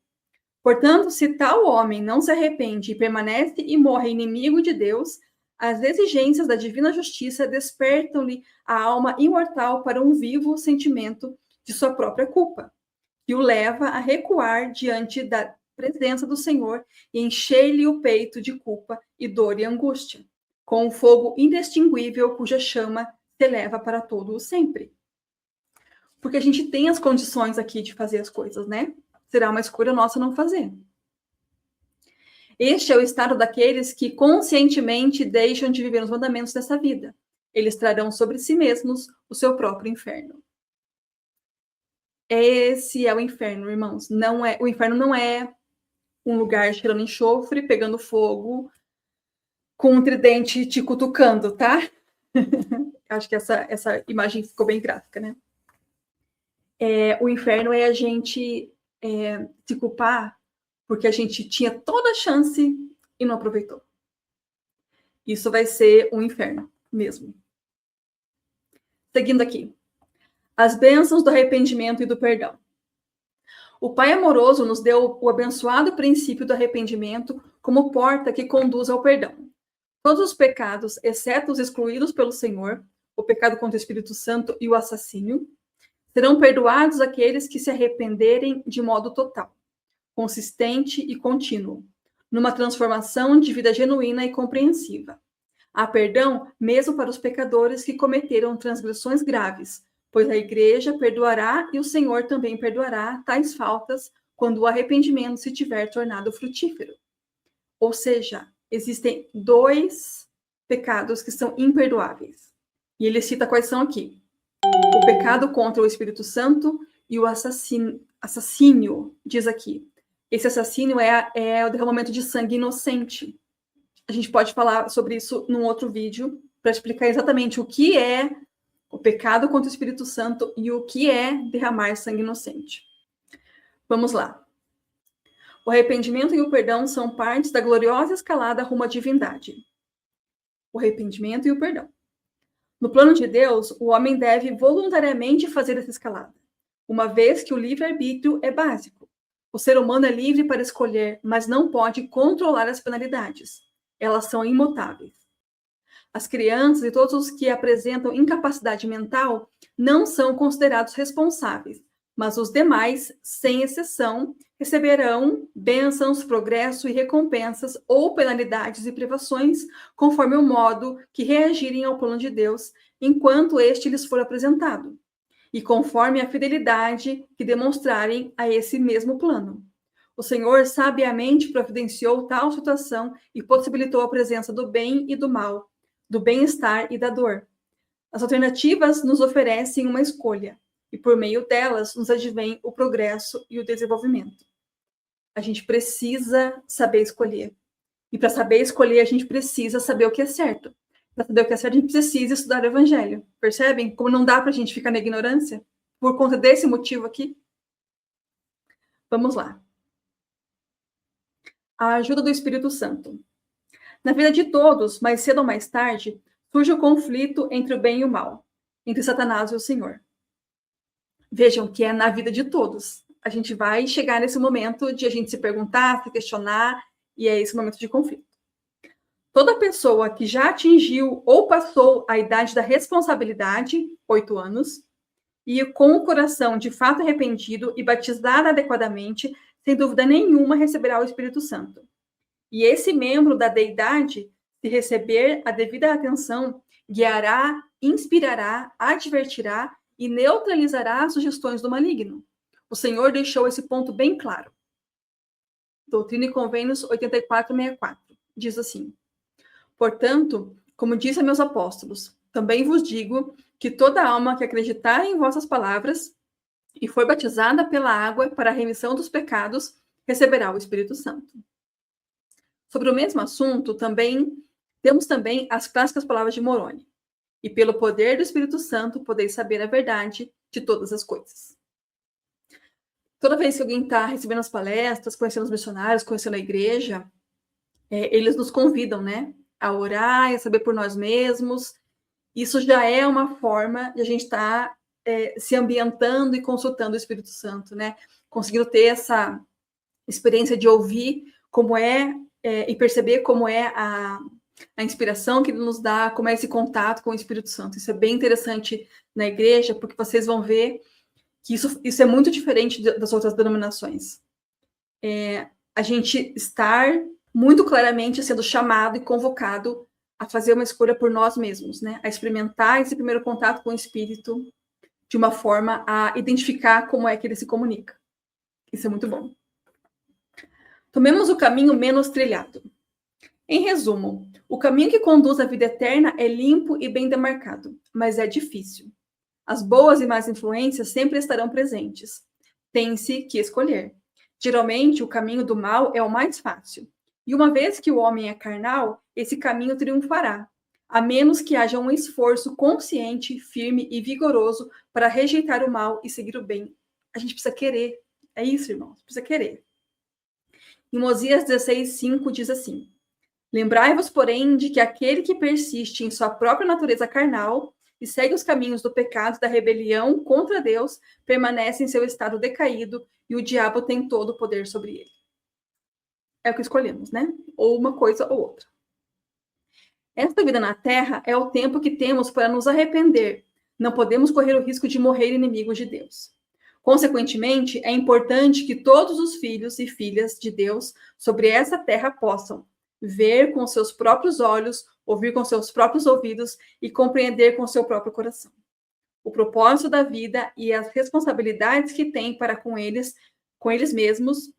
portanto, se tal homem não se arrepende e permanece e morre inimigo de Deus, as exigências da divina justiça despertam-lhe a alma imortal para um vivo sentimento de sua própria culpa, que o leva a recuar diante da presença do Senhor e encher-lhe o peito de culpa e dor e angústia, com um fogo indistinguível cuja chama se eleva para todo o sempre. Porque a gente tem as condições aqui de fazer as coisas, né? Será uma escolha nossa não fazer. Este é o estado daqueles que conscientemente deixam de viver os mandamentos dessa vida. Eles trarão sobre si mesmos o seu próprio inferno. Esse é o inferno, irmãos. O inferno não é um lugar cheirando enxofre, pegando fogo, com um tridente te cutucando, tá? Acho que essa imagem ficou bem gráfica, né? O inferno é a gente se culpar porque a gente tinha toda a chance e não aproveitou. Isso vai ser um inferno mesmo. Seguindo aqui. As bênçãos do arrependimento e do perdão. O Pai amoroso nos deu o abençoado princípio do arrependimento como porta que conduz ao perdão. Todos os pecados, exceto os excluídos pelo Senhor, o pecado contra o Espírito Santo e o assassínio, serão perdoados àqueles que se arrependerem de modo total, consistente e contínuo, numa transformação de vida genuína e compreensiva. Há perdão mesmo para os pecadores que cometeram transgressões graves, pois a igreja perdoará e o Senhor também perdoará tais faltas quando o arrependimento se tiver tornado frutífero. Ou seja, existem 2 pecados que são imperdoáveis. E ele cita quais são aqui. O pecado contra o Espírito Santo e o assassínio, diz aqui. Esse assassínio é o derramamento de sangue inocente. A gente pode falar sobre isso num outro vídeo, para explicar exatamente o que é o pecado contra o Espírito Santo e o que é derramar sangue inocente. Vamos lá. O arrependimento e o perdão são partes da gloriosa escalada rumo à divindade. O arrependimento e o perdão. No plano de Deus, o homem deve voluntariamente fazer essa escalada, uma vez que o livre-arbítrio é básico. O ser humano é livre para escolher, mas não pode controlar as penalidades. Elas são imutáveis. As crianças e todos os que apresentam incapacidade mental não são considerados responsáveis, mas os demais, sem exceção, receberão bênçãos, progresso e recompensas ou penalidades e privações, conforme o modo que reagirem ao plano de Deus, enquanto este lhes for apresentado, e conforme a fidelidade que demonstrarem a esse mesmo plano. O Senhor sabiamente providenciou tal situação e possibilitou a presença do bem e do mal, do bem-estar e da dor. As alternativas nos oferecem uma escolha, e por meio delas nos advém o progresso e o desenvolvimento. A gente precisa saber escolher. E para saber escolher, a gente precisa saber o que é certo. para saber o que é certo, a gente precisa estudar o Evangelho. Percebem como não dá para a gente ficar na ignorância? Por conta desse motivo aqui? Vamos lá. A ajuda do Espírito Santo. Na vida de todos, mais cedo ou mais tarde, surge o conflito entre o bem e o mal, entre Satanás e o Senhor. Vejam que é na vida de todos. A gente vai chegar nesse momento de a gente se perguntar, se questionar, e é esse momento de conflito. Toda pessoa que já atingiu ou passou a idade da responsabilidade, 8 anos, e com o coração de fato arrependido e batizada adequadamente, sem dúvida nenhuma receberá o Espírito Santo. E esse membro da deidade, se receber a devida atenção, guiará, inspirará, advertirá e neutralizará as sugestões do maligno. O Senhor deixou esse ponto bem claro. Doutrina e Convênios 8464 diz assim: portanto, como disse a meus apóstolos, também vos digo que toda alma que acreditar em vossas palavras e for batizada pela água para a remissão dos pecados, receberá o Espírito Santo. Sobre o mesmo assunto, temos também as clássicas palavras de Moroni. E pelo poder do Espírito Santo, podeis saber a verdade de todas as coisas. Toda vez que alguém está recebendo as palestras, conhecendo os missionários, conhecendo a igreja, eles nos convidam, né, a orar e a saber por nós mesmos. Isso já é uma forma de a gente estar se ambientando e consultando o Espírito Santo, né? Conseguindo ter essa experiência de ouvir como e perceber como é a inspiração que ele nos dá, como é esse contato com o Espírito Santo. Isso é bem interessante na igreja, porque vocês vão ver que isso é muito diferente das outras denominações. A gente estar muito claramente sendo chamado e convocado a fazer uma escolha por nós mesmos, né? A experimentar esse primeiro contato com o Espírito de uma forma a identificar como é que ele se comunica. Isso é muito bom. Tomemos o caminho menos trilhado. Em resumo, o caminho que conduz à vida eterna é limpo e bem demarcado, mas é difícil. As boas e más influências sempre estarão presentes. Tem-se que escolher. Geralmente, o caminho do mal é o mais fácil. E uma vez que o homem é carnal, esse caminho triunfará, a menos que haja um esforço consciente, firme e vigoroso para rejeitar o mal e seguir o bem. A gente precisa querer. É isso, irmãos. Precisa querer. Em Osías 16:5 diz assim: lembrai-vos, porém, de que aquele que persiste em sua própria natureza carnal e segue os caminhos do pecado e da rebelião contra Deus, permanece em seu estado decaído e o diabo tem todo o poder sobre ele. É o que escolhemos, né? Ou uma coisa ou outra. Esta vida na Terra é o tempo que temos para nos arrepender. Não podemos correr o risco de morrer inimigos de Deus. Consequentemente, é importante que todos os filhos e filhas de Deus sobre essa terra possam ver com seus próprios olhos, ouvir com seus próprios ouvidos e compreender com seu próprio coração o propósito da vida e as responsabilidades que têm para com eles mesmos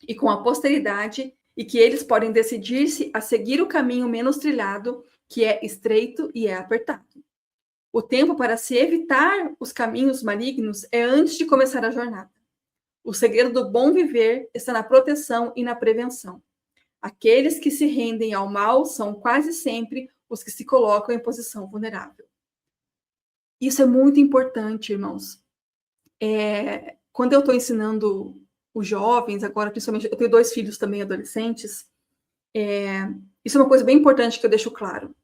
e com a posteridade, e que eles podem decidir-se a seguir o caminho menos trilhado, que é estreito e é apertado. O tempo para se evitar os caminhos malignos é antes de começar a jornada. O segredo do bom viver está na proteção e na prevenção. Aqueles que se rendem ao mal são quase sempre os que se colocam em posição vulnerável. Isso é muito importante, irmãos. Quando eu estou ensinando os jovens, agora principalmente, eu tenho 2 filhos também adolescentes, isso é uma coisa bem importante que eu deixo claro,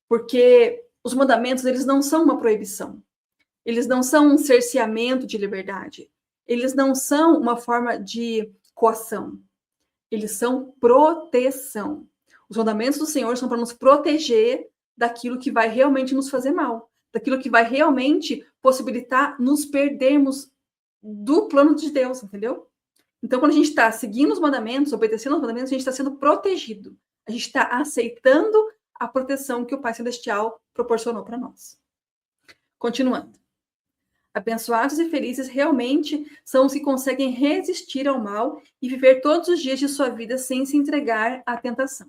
porque os mandamentos, eles não são uma proibição, eles não são um cerceamento de liberdade, eles não são uma forma de coação, eles são proteção. Os mandamentos do Senhor são para nos proteger daquilo que vai realmente nos fazer mal, daquilo que vai realmente possibilitar nos perdermos do plano de Deus, entendeu? Então, quando a gente está seguindo os mandamentos, obedecendo os mandamentos, a gente está sendo protegido. A gente está aceitando a proteção que o Pai Celestial proporcionou para nós. Continuando. Abençoados e felizes realmente são os que conseguem resistir ao mal e viver todos os dias de sua vida sem se entregar à tentação.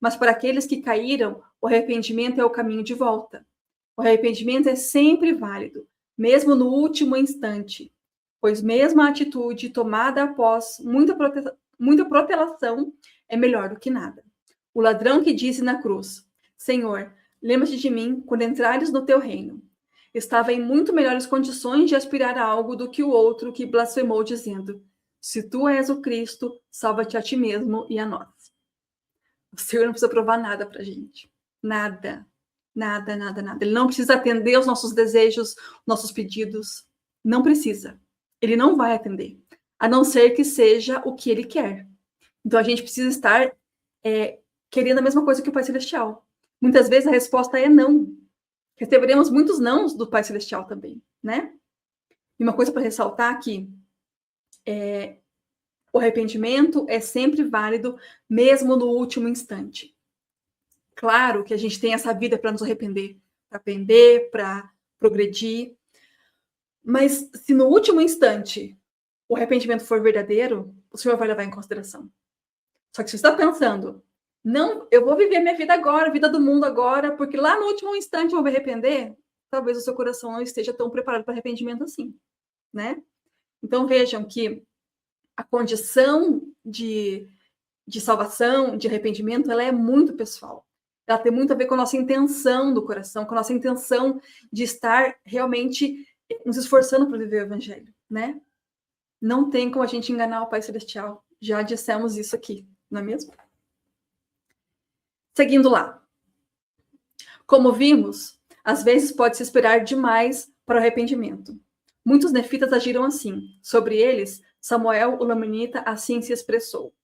Mas para aqueles que caíram, o arrependimento é o caminho de volta. O arrependimento é sempre válido, mesmo no último instante, pois mesmo a atitude tomada após muita protelação é melhor do que nada. O ladrão que disse na cruz: Senhor, Lembra-te de mim quando entrares no teu reino. Estava em muito melhores condições de aspirar a algo do que o outro que blasfemou, dizendo: se tu és o Cristo, salva-te a ti mesmo e a nós. O Senhor não precisa provar nada para a gente. Nada. Nada, nada, nada. Ele não precisa atender os nossos desejos, nossos pedidos. Não precisa. Ele não vai atender. A não ser que seja o que ele quer. Então, a gente precisa estar querendo a mesma coisa que o Pai Celestial. Muitas vezes a resposta é não. Receberemos muitos nãos do Pai Celestial também, né? E uma coisa para ressaltar aqui, o arrependimento é sempre válido, mesmo no último instante. Claro que a gente tem essa vida para nos arrepender, para aprender, para progredir. Mas se no último instante o arrependimento for verdadeiro, o Senhor vai levar em consideração. Só que se você está pensando, não, eu vou viver minha vida agora, a vida do mundo agora, porque lá no último instante eu vou me arrepender, talvez o seu coração não esteja tão preparado para arrependimento assim, né? Então vejam que a condição de salvação, de arrependimento, ela é muito pessoal. Ela tem muito a ver com a nossa intenção do coração, com a nossa intenção de estar realmente nos esforçando para viver o evangelho, né? Não tem como a gente enganar o Pai Celestial. Já dissemos isso aqui, não é mesmo? Seguindo lá. Como vimos, às vezes pode-se esperar demais para o arrependimento. Muitos nefitas agiram assim. Sobre eles, Samuel, o Lamanita, assim se expressou.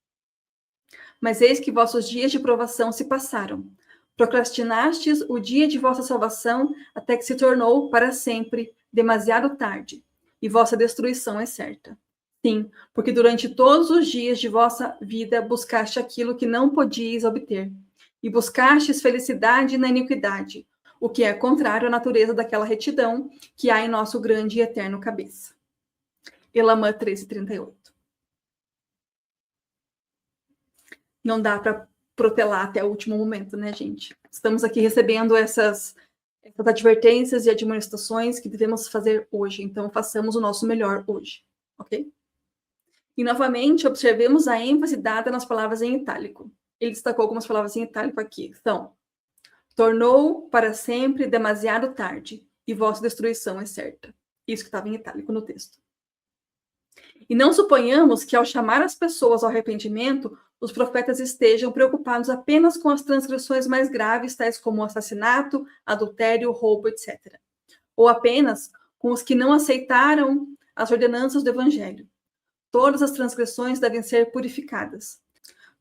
Mas eis que vossos dias de provação se passaram. Procrastinastes o dia de vossa salvação até que se tornou, para sempre, demasiado tarde, e vossa destruição é certa. Sim, porque durante todos os dias de vossa vida buscaste aquilo que não podíeis obter, e buscastes felicidade na iniquidade, o que é contrário à natureza daquela retidão que há em nosso grande e eterno cabeça. Elamã 13:38. Não dá para protelar até o último momento, né, gente? Estamos aqui recebendo essas advertências e admoestações que devemos fazer hoje. Então, façamos o nosso melhor hoje, ok? E, novamente, observemos a ênfase dada nas palavras em itálico. Ele destacou algumas palavras em itálico aqui. São: tornou para sempre demasiado tarde, e vossa destruição é certa. Isso que estava em itálico no texto. E não suponhamos que, ao chamar as pessoas ao arrependimento, os profetas estejam preocupados apenas com as transgressões mais graves, tais como assassinato, adultério, roubo, etc. Ou apenas com os que não aceitaram as ordenanças do Evangelho. Todas as transgressões devem ser purificadas.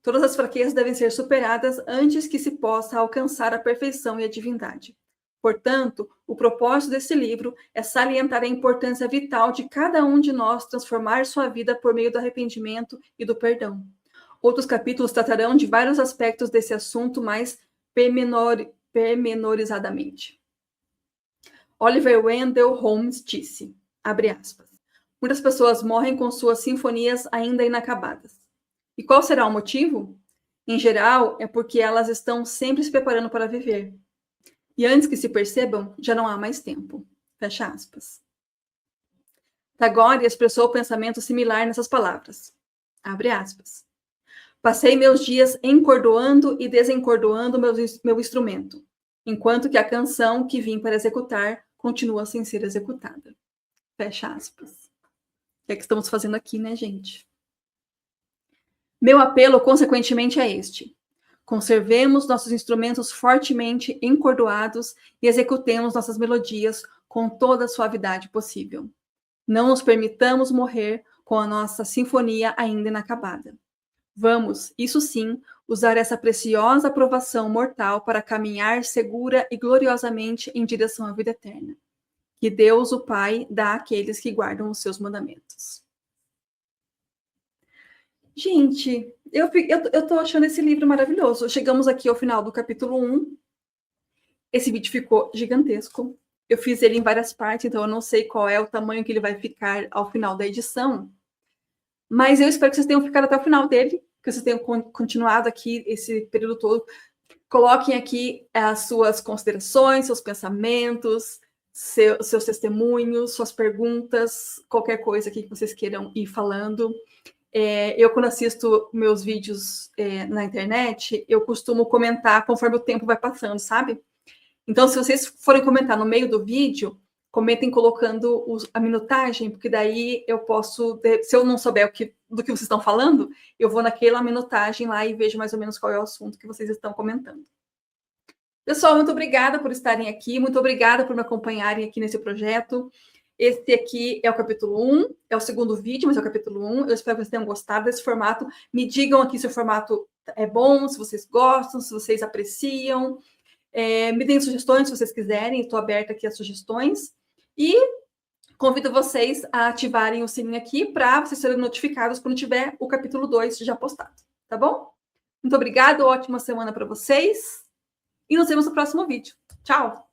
Todas as fraquezas devem ser superadas antes que se possa alcançar a perfeição e a divindade. Portanto, o propósito desse livro é salientar a importância vital de cada um de nós transformar sua vida por meio do arrependimento e do perdão. Outros capítulos tratarão de vários aspectos desse assunto mais pormenorizadamente. Oliver Wendell Holmes disse, abre aspas, muitas pessoas morrem com suas sinfonias ainda inacabadas. E qual será o motivo? Em geral, é porque elas estão sempre se preparando para viver. E antes que se percebam, já não há mais tempo. Fecha aspas. Tagore expressou o pensamento similar nessas palavras. Abre aspas. Passei meus dias encordoando e desencordoando meu instrumento, enquanto que a canção que vim para executar continua sem ser executada. Fecha aspas. O que é que estamos fazendo aqui, né, gente? Meu apelo, consequentemente, é este. Conservemos nossos instrumentos fortemente encordoados e executemos nossas melodias com toda a suavidade possível. Não nos permitamos morrer com a nossa sinfonia ainda inacabada. Vamos, isso sim, usar essa preciosa aprovação mortal para caminhar segura e gloriosamente em direção à vida eterna. Que Deus, o Pai, dá àqueles que guardam os seus mandamentos. Gente, eu tô achando esse livro maravilhoso. Chegamos aqui ao final do capítulo 1. Esse vídeo ficou gigantesco. Eu fiz ele em várias partes, então eu não sei qual é o tamanho que ele vai ficar ao final da edição. Mas eu espero que vocês tenham ficado até o final dele, que vocês tenham continuado aqui esse período todo. Coloquem aqui as suas considerações, seus pensamentos, seus testemunhos, suas perguntas, qualquer coisa aqui que vocês queiram ir falando. Eu, quando assisto meus vídeos na internet, eu costumo comentar conforme o tempo vai passando, sabe? Então, se vocês forem comentar no meio do vídeo, comentem colocando a minutagem, porque daí eu posso, se eu não souber do que vocês estão falando, eu vou naquela minutagem lá e vejo mais ou menos qual é o assunto que vocês estão comentando. Pessoal, muito obrigada por estarem aqui, muito obrigada por me acompanharem aqui nesse projeto. Esse aqui é o capítulo 1, é o segundo vídeo, mas é o capítulo 1. Eu espero que vocês tenham gostado desse formato. Me digam aqui se o formato é bom, se vocês gostam, se vocês apreciam. Me deem sugestões se vocês quiserem, estou aberta aqui a sugestões. E convido vocês a ativarem o sininho aqui para vocês serem notificados quando tiver o capítulo 2 já postado, tá bom? Muito obrigada, ótima semana para vocês e nos vemos no próximo vídeo. Tchau!